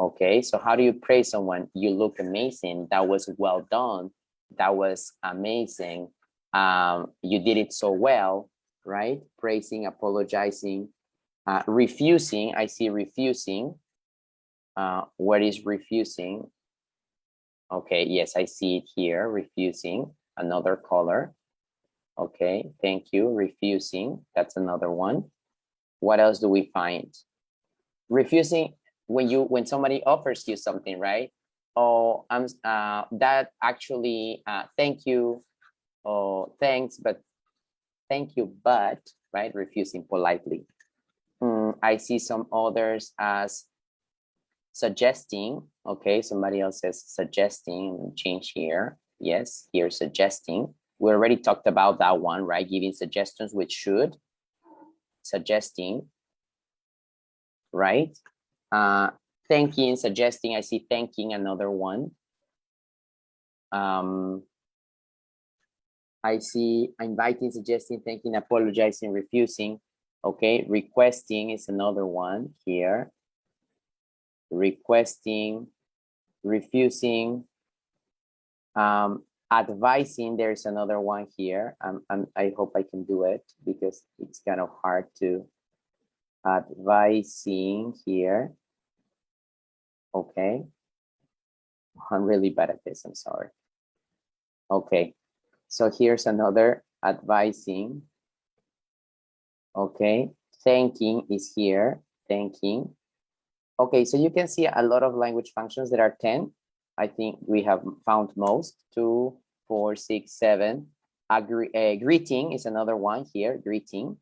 Okay, so how do you praise someone? You look amazing, that was well done, that was amazing, you did it so well, right? Praising, apologizing, refusing, I see refusing. What is refusing? Okay, yes, I see it here, refusing, another color. Okay, thank you, refusing, that's another one. What else do we find? Refusing, when somebody offers you something, right? Oh, that actually, thank you, oh, thanks, but thank you, but, right? Refusing politely. I see some others as suggesting. Okay, somebody else says suggesting, change here. Yes, here suggesting. We already talked about that one, right? Giving suggestions with should, suggesting, right? Thanking, suggesting, I see thanking, another one. I see inviting, suggesting, thanking, apologizing, refusing. Okay, requesting is another one here. Requesting, refusing, advising, there's another one here. I hope I can do it because it's kind of hard to advising here. Okay. I'm really bad at this, I'm sorry. Okay, so here's another advising. Okay, thanking is here, thanking. Okay, so you can see a lot of language functions. There are 10. I think we have found most. 2, 4, 6, 7. Greeting is another one here, greeting.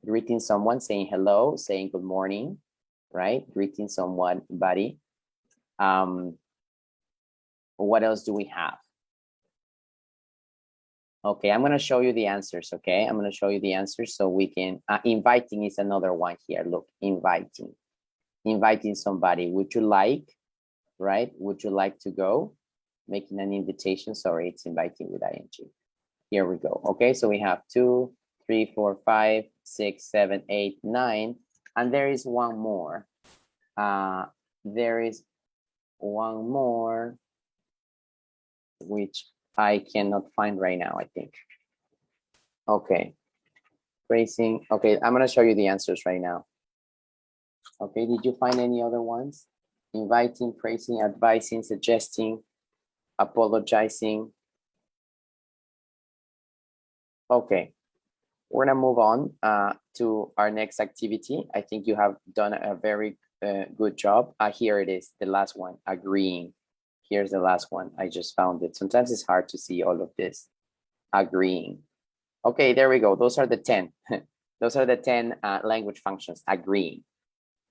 Greeting someone, saying hello, saying good morning, right? Greeting someone, buddy. What else do we have? Okay, I'm going to show you the answers, okay? I'm going to show you the answers so we can, inviting is another one here. Look, inviting. Inviting somebody, would you like, right? Would you like to go? Making an invitation, sorry, it's inviting with ing. Here we go, okay? So we have 2, 3, 4, 5, 6, 7, 8, 9, and there is one more. There is one more, which I cannot find right now, I think. Okay, praising. Okay, I'm gonna show you the answers right now. Okay, did you find any other ones? Inviting, praising, advising, suggesting, apologizing. Okay, we're gonna move on to our next activity. I think you have done a very good job. Here it is, the last one, agreeing. Here's the last one. I just found it. Sometimes it's hard to see all of this. Agreeing. Okay, there we go. Those are the 10. Those are the 10 language functions, agreeing.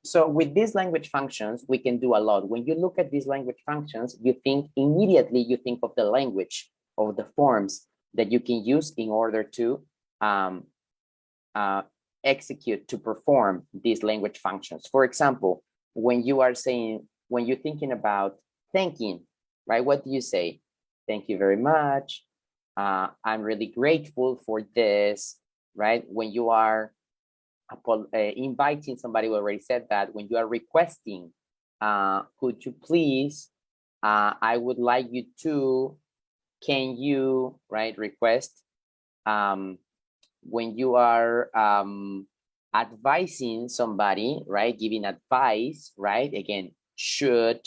So with these language functions, we can do a lot. When you look at these language functions, you think immediately, you think of the language, of the forms that you can use in order to execute, to perform these language functions. For example, when you are saying, when you're thinking about thanking, right? What do you say? Thank you very much. I'm really grateful for this, right? When you are inviting somebody, we already said that. When you are requesting, could you please, I would like you to, can you, right? Request. When you are advising somebody, right? Giving advice, right? Again, should,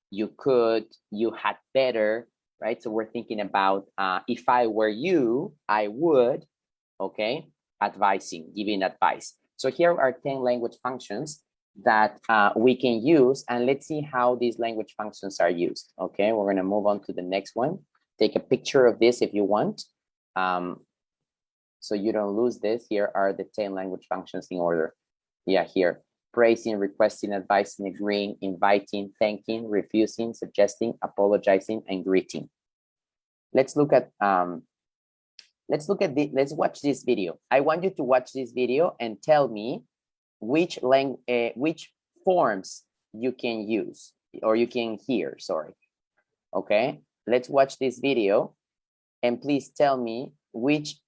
you could, you had better, right? So we're thinking about if I were you, I would, okay? Advising, giving advice. So here are 10 language functions that we can use, and let's see how these language functions are used. Okay, we're gonna move on to the next one. Take a picture of this if you want, so you don't lose this. Here are the 10 language functions in order. Yeah, here. Praising, requesting, advising, agreeing, inviting, thanking, refusing, suggesting, apologizing, and greeting. Let's look at let's watch this video. I want you to watch this video and tell me which forms you can use, or you can hear, sorry. Okay, let's watch this video and please tell me which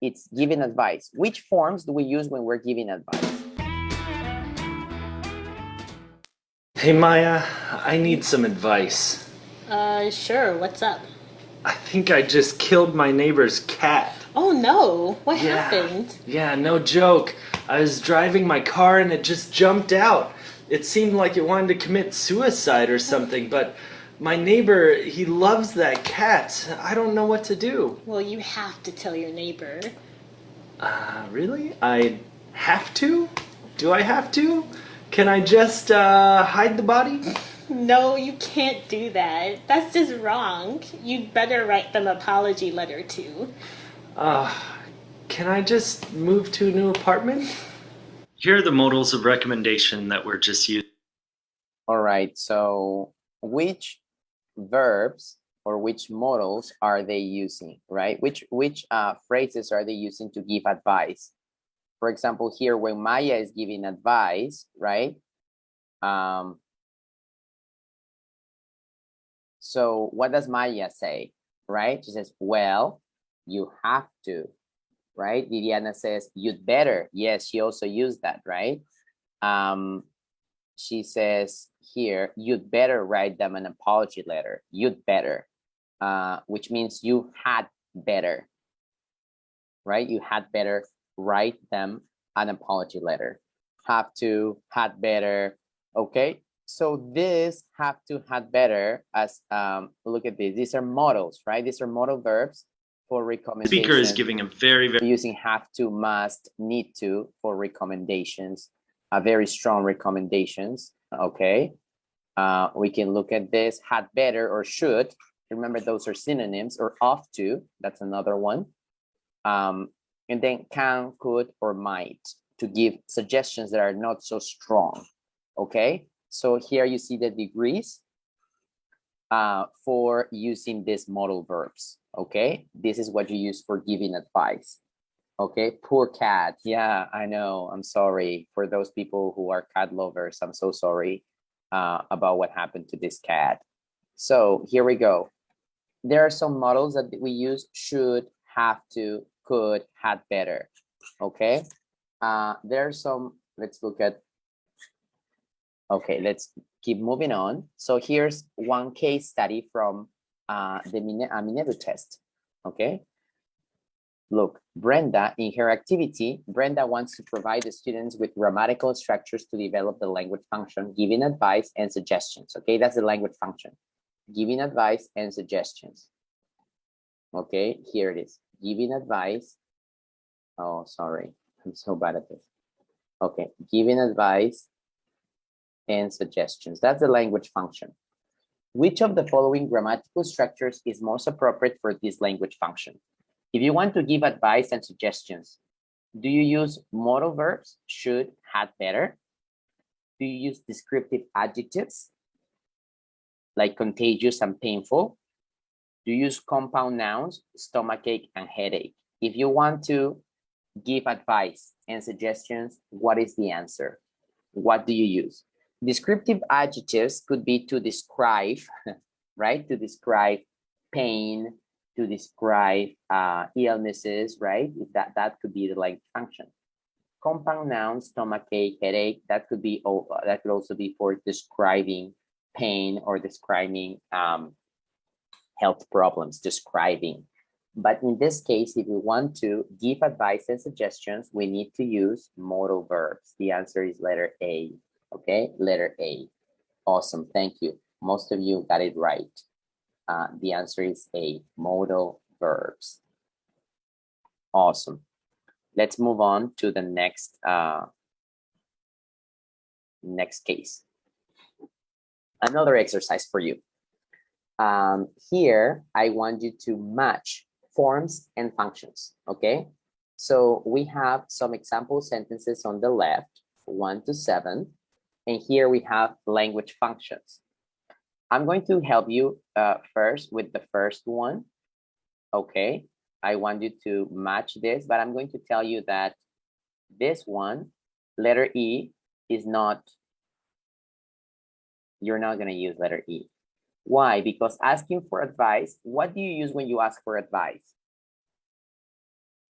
it's giving advice. Which forms do we use when we're giving advice? Hey Maya, I need some advice. Sure, what's up? I think I just killed my neighbor's cat. Oh no, what happened? Yeah, no joke. I was driving my car and it just jumped out. It seemed like it wanted to commit suicide or something, but my neighbor, he loves that cat. I don't know what to do. Well, you have to tell your neighbor. Really? I have to? Do I have to? Can I just hide the body? No, you can't do that. That's just wrong. You'd better write them an apology letter too. Can I just move to a new apartment? Here are the modals of recommendation that we're just using. All right, so which verbs or which modals are they using, right? Which phrases are they using to give advice? For example, here when Maya is giving advice, right? So what does Maya say, right? She says, well, you have to, right? Viviana says, you'd better. Yes, she also used that, right? She says here, you'd better write them an apology letter. You'd better, which means you had better, right? You had better write them an apology letter. Have to, had better, okay? So this have to, had better, as look at this. These are modals, right? These are modal verbs for recommendation. Speaker is giving a very using have to, must, need to for recommendations, very strong recommendations, okay? We can look at this, had better or should. Remember, those are synonyms, or ought to, that's another one. And then can, could, or might, to give suggestions that are not so strong, okay? So here you see the degrees for using these modal verbs, okay? This is what you use for giving advice, okay? Poor cat, yeah, I know, I'm sorry. For those people who are cat lovers, I'm so sorry about what happened to this cat. So here we go. There are some models that we use: should, have to, could, had better, okay? There are some, let's look at, okay, let's keep moving on. So here's one case study from the Minebu test, okay? Look, Brenda, in her activity, Brenda wants to provide the students with grammatical structures to develop the language function, giving advice and suggestions, okay? That's the language function, giving advice and suggestions. Okay, here it is, giving advice. Oh, sorry, I'm so bad at this. Okay, giving advice and suggestions. That's the language function. Which of the following grammatical structures is most appropriate for this language function? If you want to give advice and suggestions, do you use modal verbs, should, had better? Do you use descriptive adjectives like contagious and painful? Do you use compound nouns, stomachache and headache? If you want to give advice and suggestions, what is the answer? What do you use? Descriptive adjectives could be to describe, right? To describe pain, to describe illnesses, right? That could be the language function. Compound nouns, stomachache, headache, that could be, that could also be for describing pain or describing health problems, describing. But in this case, if we want to give advice and suggestions, we need to use modal verbs. The answer is letter A, okay? Letter A. Awesome, thank you. Most of you got it right. The answer is A, modal verbs. Awesome. Let's move on to the next, next case. Another exercise for you. Here, I want you to match forms and functions, okay? So we have some example sentences on the left, 1 to 7, and here we have language functions. I'm going to help you first with the first one, okay? I want you to match this, but I'm going to tell you that this one, letter E, is not, you're not gonna use letter E. Why? Because asking for advice, what do you use when you ask for advice?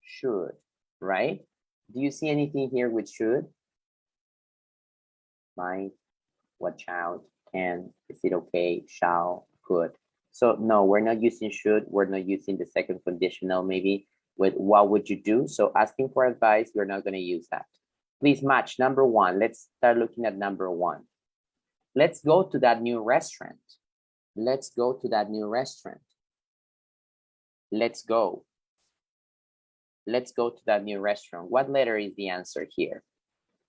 Should, right? Do you see anything here with should? Might, watch out, can, is it okay, shall, could. So no, we're not using should, we're not using the second conditional maybe with what would you do? So asking for advice, we're not gonna use that. Please match number 1. Let's start looking at number 1. Let's go to that new restaurant. Let's go to that new restaurant. Let's go. Let's go to that new restaurant. What letter is the answer here?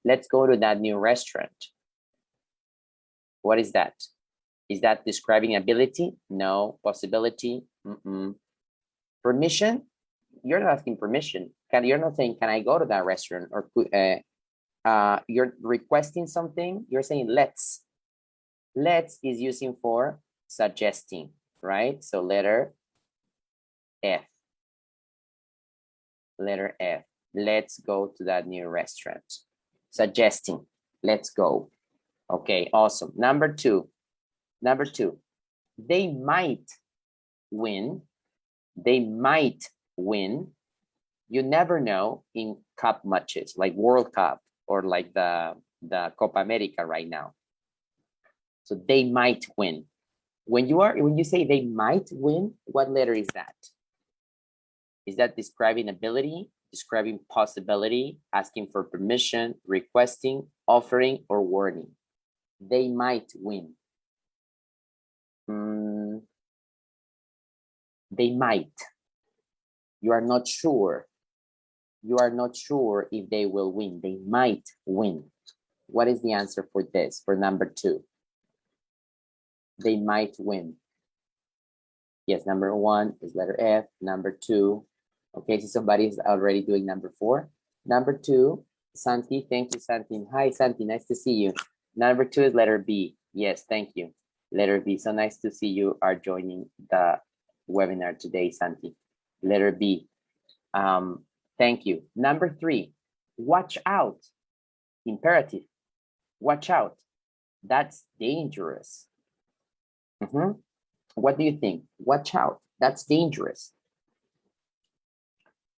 Let's go to that new restaurant. What is that? Is that describing ability? No. Possibility? Permission? You're not asking permission. You're not saying, can I go to that restaurant? Or you're requesting something. You're saying, let's. Let's is using for suggesting, right? So letter F. Letter F. Let's go to that new restaurant. Suggesting. Let's go. Okay, awesome. Number 2. Number 2. They might win. They might win. You never know in cup matches like World Cup or like the Copa America right now. So they might win. When you say they might win, what letter is that? Is that describing ability, describing possibility, asking for permission, requesting, offering, or warning? They might win. They might. You are not sure. You are not sure if they will win. They might win. What is the answer for this, for number 2? They might win. Yes, number 1 is letter F. Number 2, okay, so somebody is already doing number 4. Number 2, Santi, thank you, Santi. Hi, Santi, nice to see you. Number 2 is letter B. Yes, thank you. Letter B, so nice to see you are joining the webinar today, Santi. Letter B, thank you. Number 3, watch out, imperative. Watch out, that's dangerous. What do you think? Watch out, that's dangerous.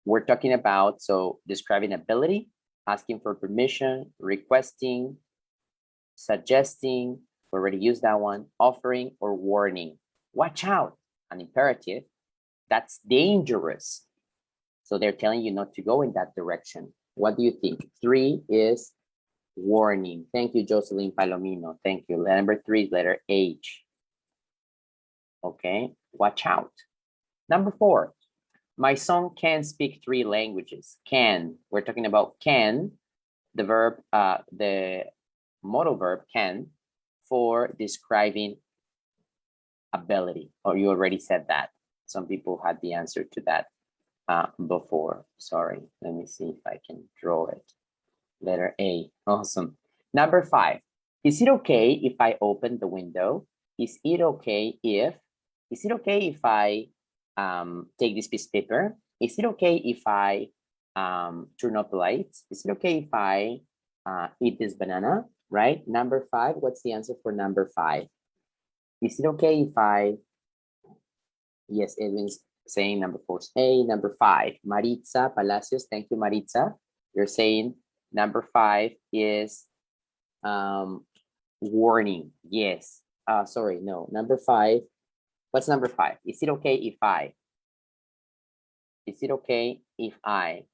We're talking about, so describing ability, asking for permission, requesting, suggesting, we already used that one, offering or warning. Watch out, an imperative, that's dangerous. So they're telling you not to go in that direction. What do you think? 3 is warning. Thank you, Jocelyn Palomino. Thank you. Number 3 is letter H. Okay, watch out. Number 4, my son can speak 3 languages. Can, we're talking about can, the verb, the modal verb can, for describing ability. Or you already said that. Some people had the answer to that before. Sorry, let me see if I can draw it. Letter A, awesome. Number 5, is it okay if I open the window? Is it okay if I take this piece of paper? Is it okay if I turn off the lights? Is it okay if I eat this banana? Right? Number 5, what's the answer for number 5? Is it okay if I, yes, Edwin's saying number 4 is A. Number 5, Maritza Palacios, thank you, Maritza. You're saying number 5 is warning. Yes, sorry, no, number 5. What's number 5? Is it okay if I? Is it okay if I?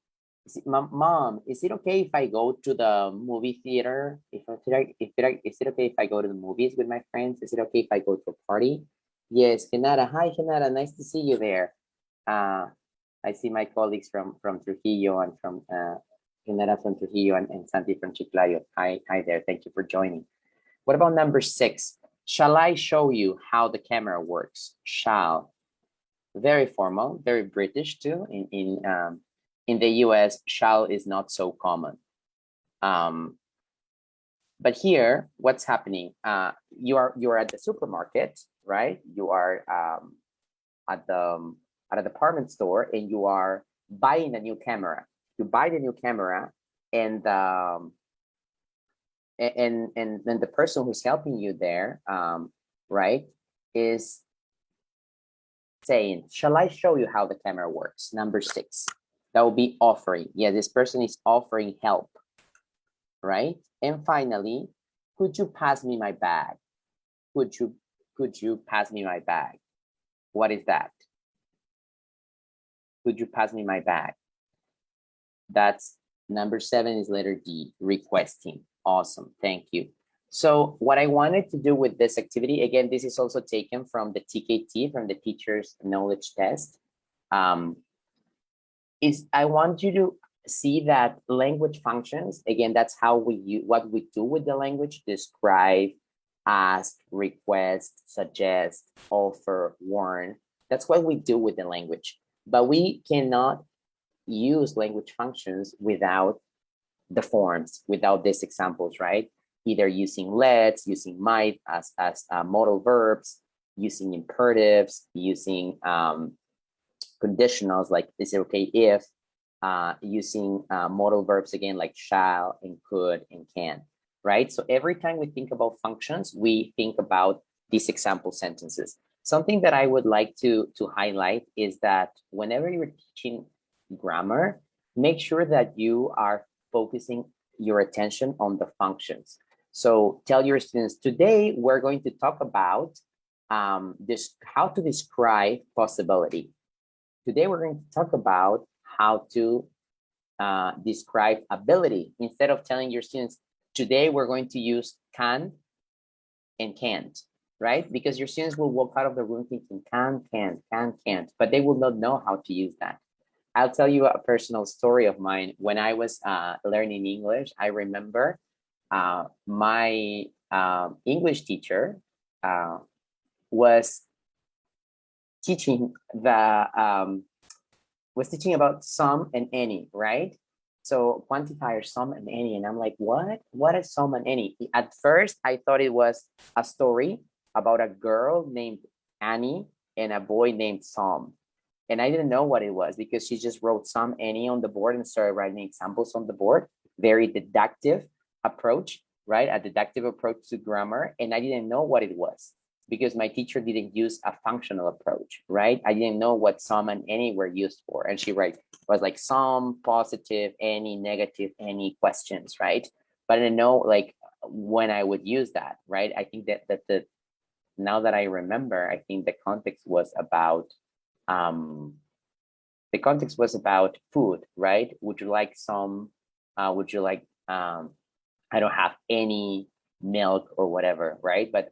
Mom, is it okay if I go to the movie theater? Is it okay if I go to the movies with my friends? Is it okay if I go to a party? Yes, Genara. Hi, Genara. Nice to see you there. I see my colleagues from Trujillo and from Genara from Trujillo and Santi from Chiclayo. Hi there. Thank you for joining. What about number 6? Shall I show you how the camera works? Shall. Very formal, very British too. In the US, shall is not so common. But here, what's happening? You are at the supermarket, right? You are at a department store, and you are buying a new camera. You buy the new camera, and then the person who's helping you there, right, is saying, shall I show you how the camera works? Number 6, that will be offering. Yeah, this person is offering help, right? And finally, could you pass me my bag? Could you pass me my bag? What is that? Could you pass me my bag? That's number 7 is letter D, requesting. Awesome, thank you. So what I wanted to do with this activity, again, this is also taken from the TKT, from the Teacher's Knowledge Test, is I want you to see that language functions, again, that's how what we do with the language: describe, ask, request, suggest, offer, warn. That's what we do with the language. But we cannot use language functions without the forms, without these examples, right? Either using let's, using might as modal verbs, using imperatives, using conditionals like is it okay if, using modal verbs again like shall and could and can, right? So every time we think about functions, we think about these example sentences. Something that I would like to highlight is that whenever you're teaching grammar, make sure that you are focusing your attention on the functions. So tell your students, today we're going to talk about how to describe possibility. Today we're going to talk about how to describe ability. Instead of telling your students, today we're going to use can and can't, right? Because your students will walk out of the room thinking can, can't, but they will not know how to use that. I'll tell you a personal story of mine. When I was learning English, I remember my English teacher was teaching about some and any, right? So quantifier some and any, and I'm like, what is some and any? At first, I thought it was a story about a girl named Annie and a boy named Sam. And I didn't know what it was because she just wrote some, any on the board and started writing examples on the board. Very deductive approach, right? A deductive approach to grammar. And I didn't know what it was because my teacher didn't use a functional approach, right? I didn't know what some and any were used for. And she was like some, positive, any, negative, any questions, right? But I didn't know like when I would use that, right? I think that now that I remember, I think the context was about food, right? Would you like some, would you like, I don't have any milk or whatever, right? But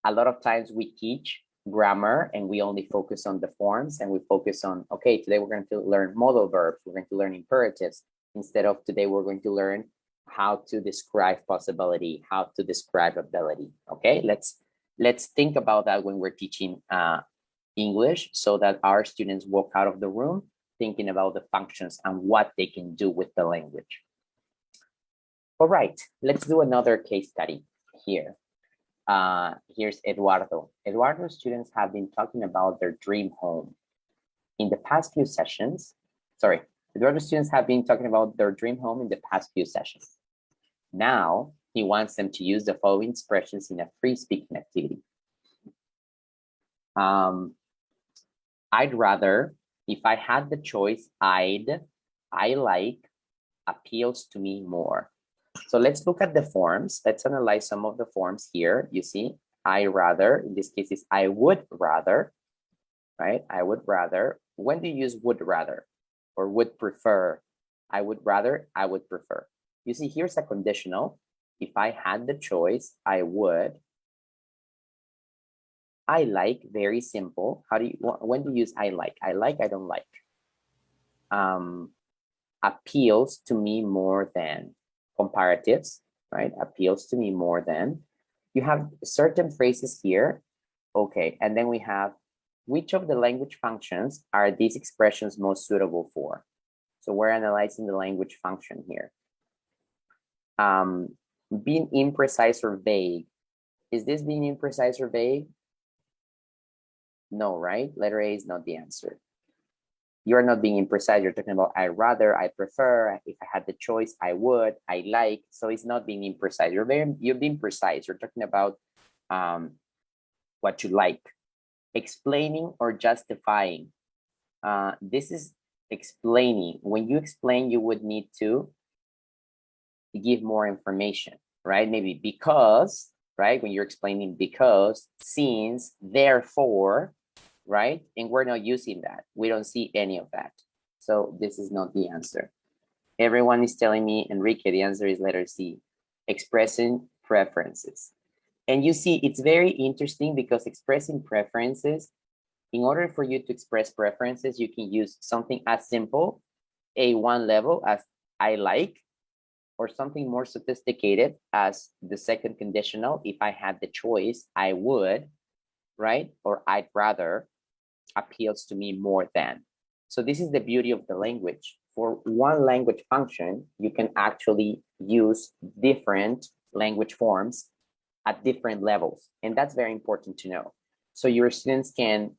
a lot of times we teach grammar and we only focus on the forms and we focus on, okay, today we're going to learn modal verbs, we're going to learn imperatives, instead of today we're going to learn how to describe possibility, how to describe ability, okay? Let's think about that when we're teaching English so that our students walk out of the room thinking about the functions and what they can do with the language. All right, let's do another case study here. Here's Eduardo. Eduardo's students have been talking about their dream home. In the past few sessions, Eduardo's students have been talking about their dream home in the past few sessions. Now, he wants them to use the following expressions in a free speaking activity. I'd rather, if I had the choice, I like, appeals to me more. So let's look at the forms. Let's analyze some of the forms here. You see, I rather, in this case is I would rather, right? I would rather. When do you use would rather or would prefer? I would rather, I would prefer. You see, here's a conditional. If I had the choice, I would. I like, very simple. When do you use I like? I like, I don't like. Appeals to me more than. Comparatives, right? Appeals to me more than. You have certain phrases here. Okay, and then we have, which of the language functions are these expressions most suitable for? So we're analyzing the language function here. Being imprecise or vague. Is this being imprecise or vague? No, right? Letter A is not the answer. You're not being imprecise. You're talking about I rather, I prefer, if I had the choice, I would, I like. So it's not being imprecise. You're being precise. You're talking about what you like. Explaining or justifying. This is explaining. When you explain, you would need to give more information, right? Maybe because, right? When you're explaining because, since, therefore, right? And we're not using that. We don't see any of that. So this is not the answer. Everyone is telling me, Enrique, the answer is letter C, expressing preferences. And you see, it's very interesting because expressing preferences, in order for you to express preferences, you can use something as simple, A1 level as I like, or something more sophisticated as the second conditional, if I had the choice, I would, right? Or I'd rather, appeals to me more than. So this is the beauty of the language. For one language function, you can actually use different language forms at different levels. And that's very important to know. So your students can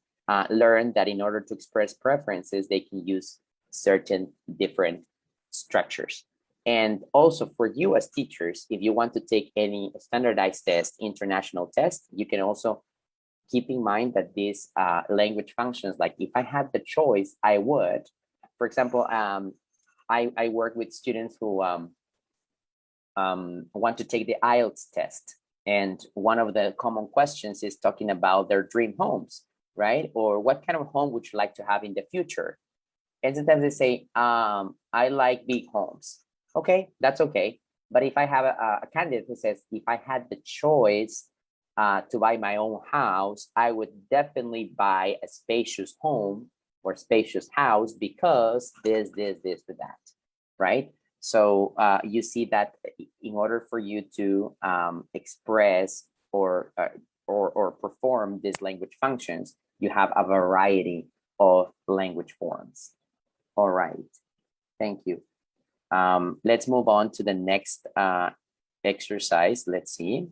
learn that in order to express preferences, they can use certain different structures. And also for you as teachers, if you want to take any standardized test, international test, you can also keep in mind that these language functions, like if I had the choice, I would. For example, I work with students who want to take the IELTS test. And one of the common questions is talking about their dream homes, right? Or what kind of home would you like to have in the future? And sometimes they say, I like big homes. Okay, that's okay. But if I have a candidate who says, if I had the choice to buy my own house, I would definitely buy a spacious home or spacious house because this, that, right? So you see that in order for you to express or perform these language functions, you have a variety of language forms. All right, thank you. Let's move on to the next exercise. Let's see,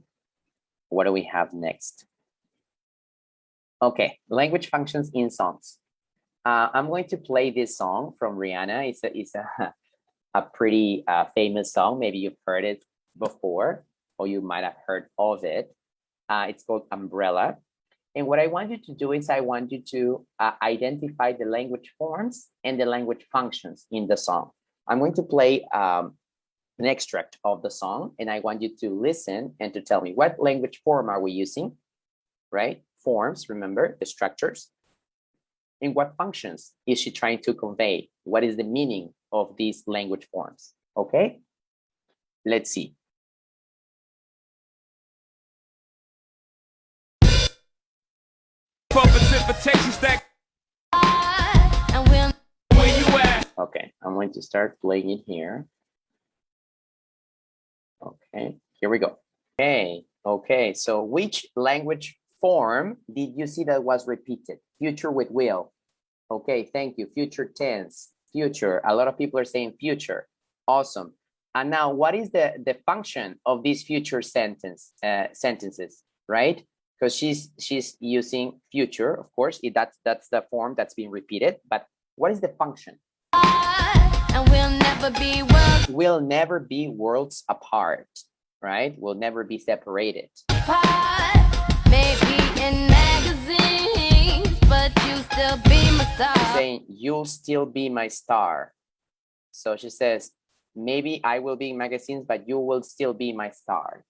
what do we have next? Okay, language functions in songs. I'm going to play this song from Rihanna. It's a pretty famous song. Maybe you've heard it before, or you might have heard of it. It's called Umbrella. And what I want you to do is I want you to identify the language forms and the language functions in the song. I'm going to play an extract of the song, and I want you to listen and to tell me what language form are we using, right? Forms, remember, the structures. And what functions is she trying to convey? What is the meaning of these language forms? Okay, let's see. Okay, I'm going to start playing it here. Okay, here we go. Okay, so which language form did you see that was repeated? Future with will. Okay, thank you. Future tense, future. A lot of people are saying future. Awesome. And now what is the function of these future sentences, right? Because she's using future, of course, that's the form that's being repeated, but what is the function? And we'll never be worlds apart, right? We'll never be separated. Maybe in magazines, but you still be my star. She's saying, you'll still be my star. So she says, maybe I will be in magazines, but you will still be my star.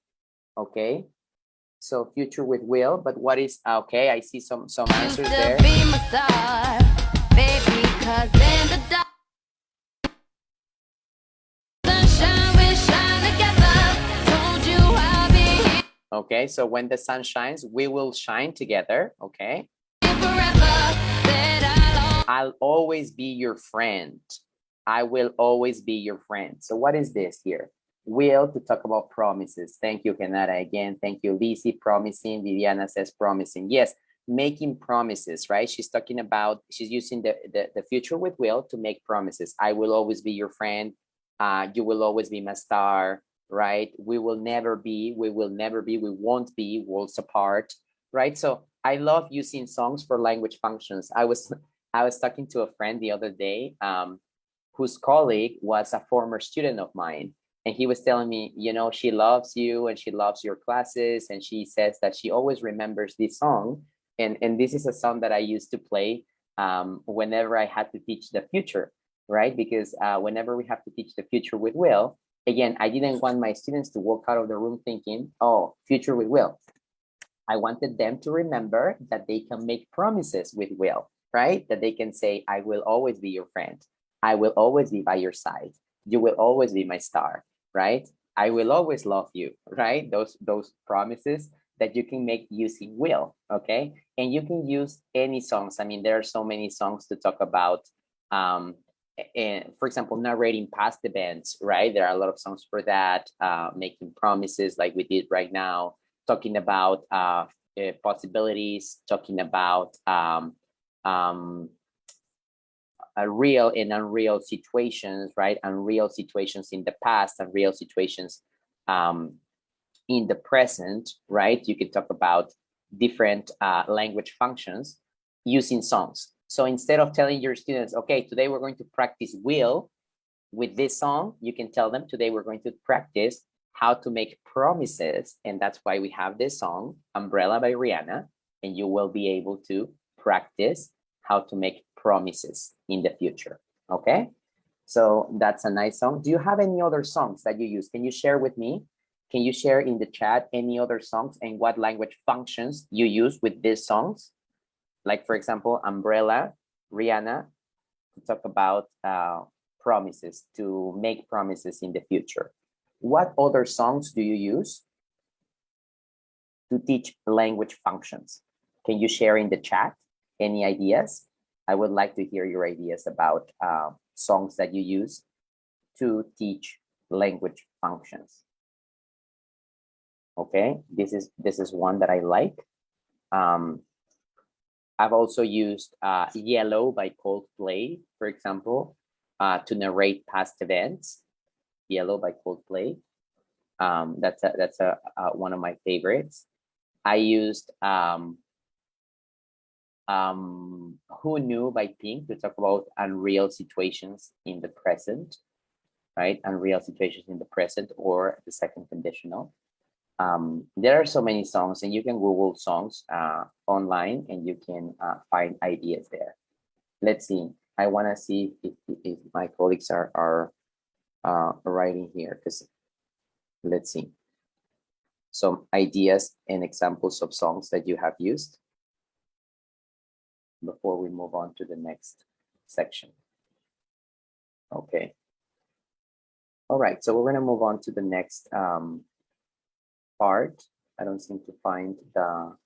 Okay. So future with will, but what is, okay, I see some answers there. Be my star, baby, 'cause in the dark, sunshine, we shine together. Told you I'll be here. Okay, so when the sun shines, we will shine together. Okay. Forever, said I'll always be your friend. I will always be your friend. So what is this here? Will, to talk about promises. Thank you, Kenara, again. Thank you, Lizzie, promising. Viviana says promising. Yes, making promises, right? She's talking about, she's using the future with will to make promises. I will always be your friend. You will always be my star, right? We will never be, we won't be worlds apart, right? So I love using songs for language functions. I was talking to a friend the other day whose colleague was a former student of mine. And he was telling me, you know, she loves you and she loves your classes. And she says that she always remembers this song. And this is a song that I used to play whenever I had to teach the future, right? Because whenever we have to teach the future with will, again, I didn't want my students to walk out of the room thinking, oh, future with will. I wanted them to remember that they can make promises with will, right? That they can say, I will always be your friend. I will always be by your side. You will always be my star, right? I will always love you, right? Those promises that you can make using will, okay? And you can use any songs. I mean, there are so many songs to talk about, and for example, narrating past events, right? There are a lot of songs for that, making promises like we did right now, talking about possibilities, talking about real and unreal situations, right? Unreal situations in the past, unreal situations in the present, right? You can talk about different language functions using songs. So instead of telling your students, okay, today we're going to practice will with this song, you can tell them today we're going to practice how to make promises. And that's why we have this song, Umbrella by Rihanna. and you will be able to practice how to make promises in the future, okay? So that's a nice song. Do you have any other songs that you use? Can you share with me? Can you share in the chat any other songs and what language functions you use with these songs? Like, for example, Umbrella, Rihanna, to talk about promises, to make promises in the future. What other songs do you use to teach language functions? Can you share in the chat any ideas? I would like to hear your ideas about songs that you use to teach language functions. Okay, this is one that I like. I've also used Yellow by Coldplay, for example, to narrate past events. Yellow by Coldplay. That's one of my favorites. I used Who Knew by Pink to talk about unreal situations in the present, right? Unreal situations in the present or the second conditional. There are so many songs, and you can Google songs online and you can find ideas there. Let's see. I want to see if my colleagues are writing here, because let's see. Some ideas and examples of songs that you have used before we move on to the next section. Okay. All right, so we're going to move on to the next part. I don't seem to find the,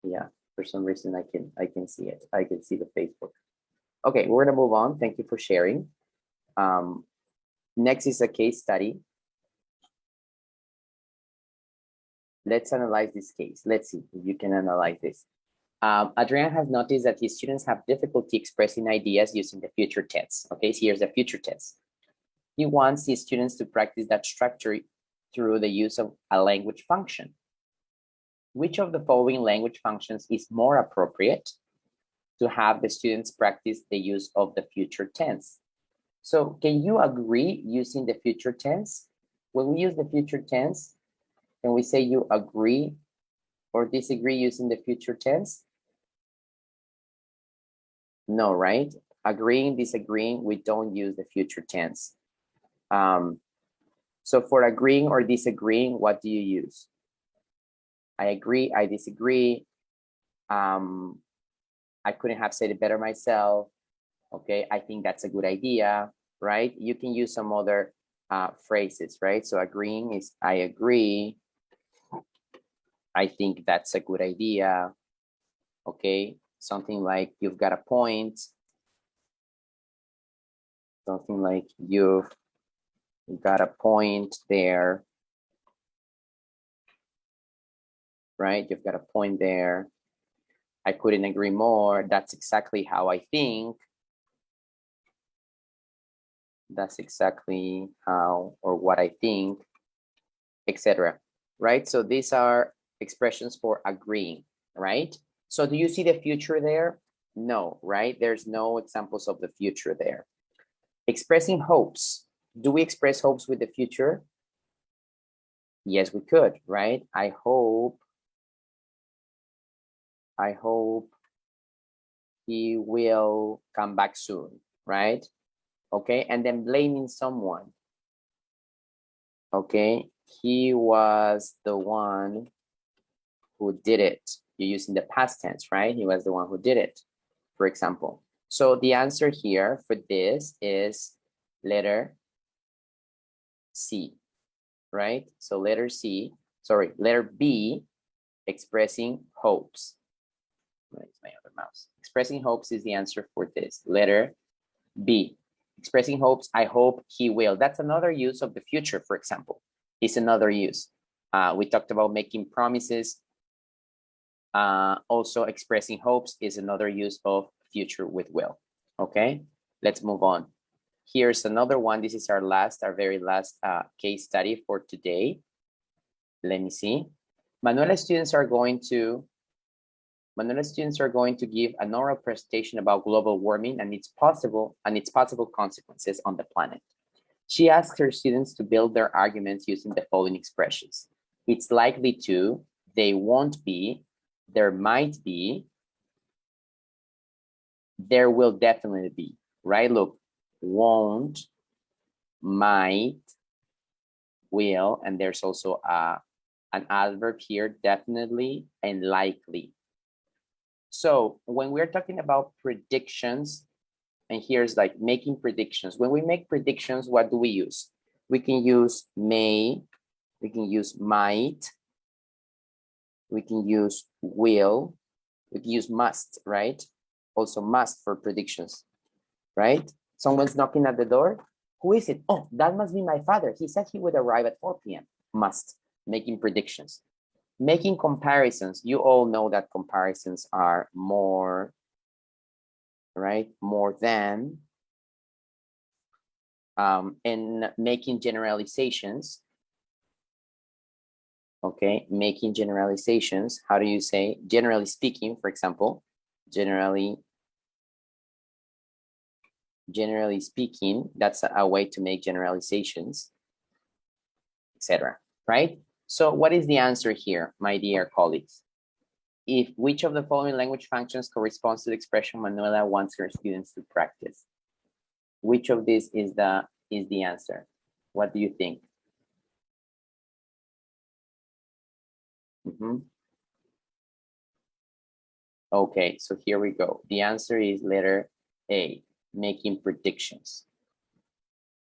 yeah, for some reason I can see it. I can see the Facebook. Okay, we're going to move on. Thank you for sharing. Next is a case study. Let's analyze this case. Let's see if you can analyze this. Adrian has noticed that his students have difficulty expressing ideas using the future tense. Okay, so here's the future tense. He wants his students to practice that structure through the use of a language function. Which of the following language functions is more appropriate to have the students practice the use of the future tense? So can you agree using the future tense? When we use the future tense, can we say you agree or disagree using the future tense? No, right? Agreeing, disagreeing, we don't use the future tense. So for agreeing or disagreeing, what do you use? I agree, I disagree. I couldn't have said it better myself. Okay, I think that's a good idea, right? You can use some other phrases, right? So agreeing is I agree. I think that's a good idea. Okay, something like you've got a point. Something like you've got a point there. Right, you've got a point there. I couldn't agree more. That's exactly how I think. That's exactly how or what I think, etc. Right, so these are expressions for agreeing, right? So do you see the future there? No, right? There's no examples of the future there. Expressing hopes. Do we express hopes with the future? Yes, we could, right? I hope he will come back soon, right? Okay, and then blaming someone. Okay, he was the one who did it. You're using the past tense, right? He was the one who did it, for example. So the answer here for this is letter C, right? So letter B, expressing hopes. Where's my other mouse? Expressing hopes is the answer for this. Letter B, expressing hopes. I hope he will. That's another use of the future, for example. It's another use. We talked about making promises. Also expressing hopes is another use of future with will. Okay, let's move on. Here's another one. This is our very last case study for today. Let me see. Manuela students are going to give an oral presentation about global warming and its possible consequences on the planet. She asks her students to build their arguments using the following expressions. It's likely to, they won't be, there might be, there will definitely be, right? Look, won't, might, will, and there's also an adverb here, definitely and likely. So when we're talking about predictions, and here's like making predictions. When we make predictions, what do we use? We can use may, we can use might, we can use will, we can use must, right? Also must for predictions, right? Someone's knocking at the door. Who is it? Oh, that must be my father. He said he would arrive at 4 p.m. Must, making predictions. Making comparisons. You all know that comparisons are more, right? More than. And making generalizations. Okay, making generalizations. How do you say? Generally speaking, for example, generally speaking, that's a way to make generalizations, etc. Right? So what is the answer here, my dear colleagues? If which of the following language functions corresponds to the expression Manuela wants her students to practice? Which of these is the answer? What do you think? Okay, so here we go. The answer is letter A, making predictions.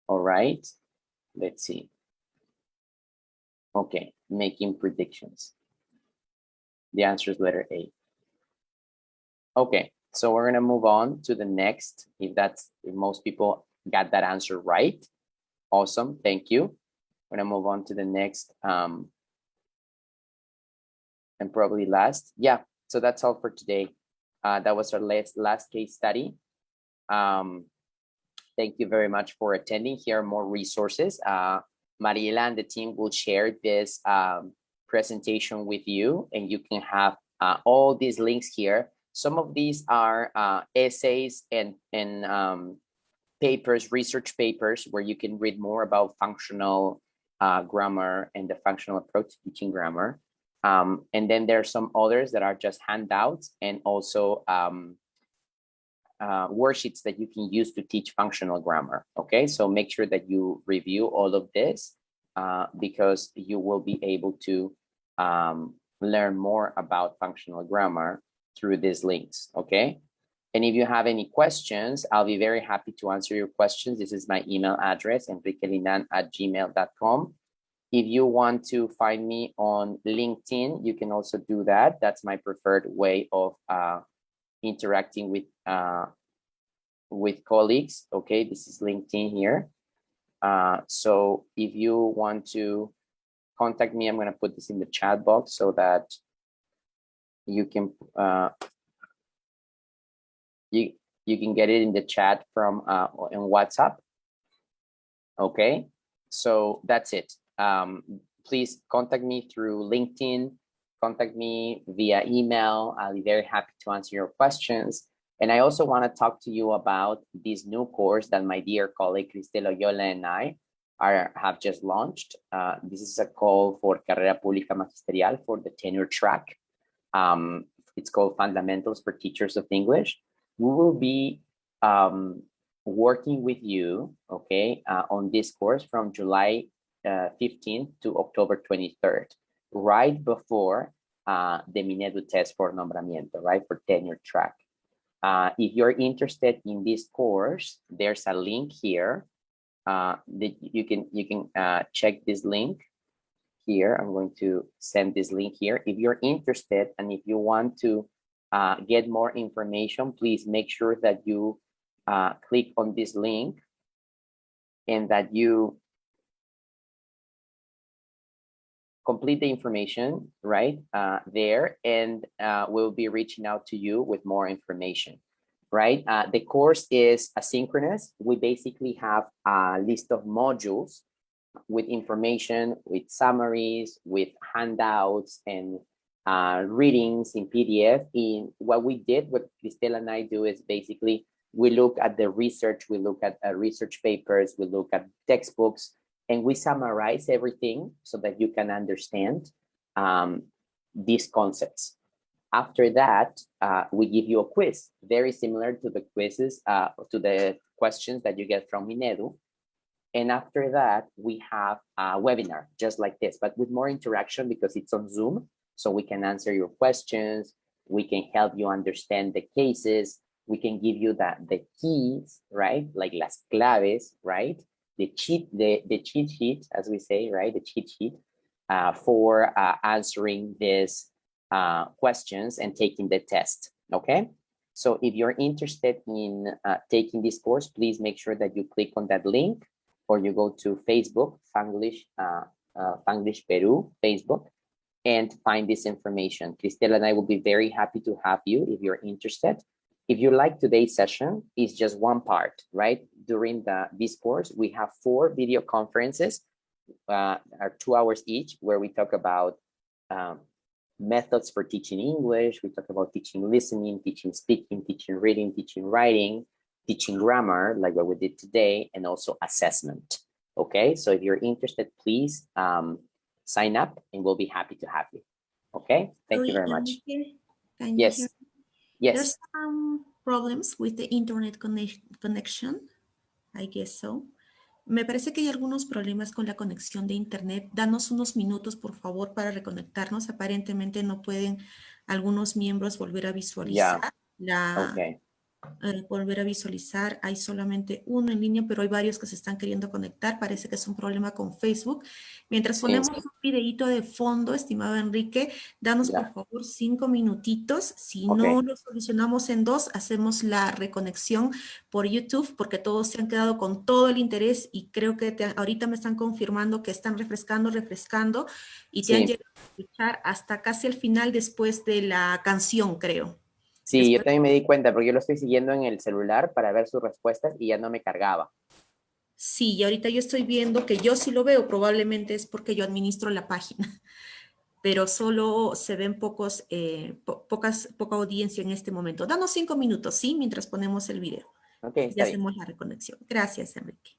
All right, let's see. Okay, making predictions. The answer is letter A. Okay, so we're gonna move on to the next. If most people got that answer right, awesome, thank you. We're gonna move on to the next and probably last. Yeah, so that's all for today. That was our last case study. Thank you very much for attending. Here are more resources. Mariela and the team will share this presentation with you, and you can have all these links here. Some of these are essays and papers, research papers, where you can read more about functional grammar and the functional approach to teaching grammar. And then there are some others that are just handouts and also worksheets that you can use to teach functional grammar. Okay, so make sure that you review all of this because you will be able to learn more about functional grammar through these links. Okay, and if you have any questions, I'll be very happy to answer your questions. This is my email address, enriquelinan@gmail.com. If you want to find me on LinkedIn, you can also do that. That's my preferred way of interacting with colleagues. Okay, this is LinkedIn here. So if you want to contact me, I'm going to put this in the chat box so that you can you can get it in the chat from in WhatsApp. Okay, so that's it. Please contact me through LinkedIn, contact me via email. I'll be very happy to answer your questions. And I also want to talk to you about this new course that my dear colleague Cristel Oyola and I have just launched. This is a call for Carrera Pública Magisterial for the tenure track. It's called Fundamentals for Teachers of English. We will be working with you, okay, on this course from July 15th to October 23rd, right before the Minedu test for nombramiento, right, for tenure track. If you're interested in this course, there's a link here that you can check this link here. I'm going to send this link here. If you're interested and if you want to get more information, please make sure that you click on this link and that you complete the information right there, and we'll be reaching out to you with more information, right? The course is asynchronous. We basically have a list of modules with information, with summaries, with handouts and readings in PDF. In what we did, what Cristel and I do is basically we look at the research, we look at research papers, we look at textbooks, and we summarize everything so that you can understand. these concepts. After that, we give you a quiz, very similar to the quizzes, to the questions that you get from Minedu. And after that, we have a webinar just like this, but with more interaction because it's on Zoom. So we can answer your questions. We can help you understand the cases. We can give you the keys, right? Like las claves, right? The cheat sheet, as we say, right? The cheat sheet for answering these questions and taking the test, okay? So if you're interested in taking this course, please make sure that you click on that link or you go to Facebook, Fanglish Peru, Facebook, and find this information. Cristela and I will be very happy to have you if you're interested. If you like today's session, it's just one part, right? During this course, we have 4 video conferences, are 2 hours each, where we talk about methods for teaching English. We talk about teaching listening, teaching speaking, teaching reading, teaching writing, teaching grammar, like what we did today, and also assessment. Okay, so if you're interested, please sign up and we'll be happy to have you. Okay, thank you very much. Yes, yes. There's some problems with the internet connection, I guess so. Me parece que hay algunos problemas con la conexión de internet. Danos unos minutos, por favor, para reconectarnos. Aparentemente no pueden algunos miembros volver a visualizar volver a visualizar. Hay solamente uno en línea, pero hay varios que se están queriendo conectar. Parece que es un problema con Facebook. Mientras ponemos un videíto de fondo, estimado Enrique, danos por favor 5 minutitos. Si no lo solucionamos en 2, hacemos la reconexión por YouTube, porque todos se han quedado con todo el interés y creo que ahorita me están confirmando que están refrescando y te han llegado a escuchar hasta casi el final después de la canción, creo. Sí, yo también me di cuenta porque yo lo estoy siguiendo en el celular para ver sus respuestas y ya no me cargaba. Sí, y ahorita yo estoy viendo que yo sí lo veo, probablemente es porque yo administro la página, pero solo se ven poca audiencia en este momento. Danos 5 minutos, ¿sí? Mientras ponemos el video. Okay, y hacemos la reconexión. Gracias, Enrique.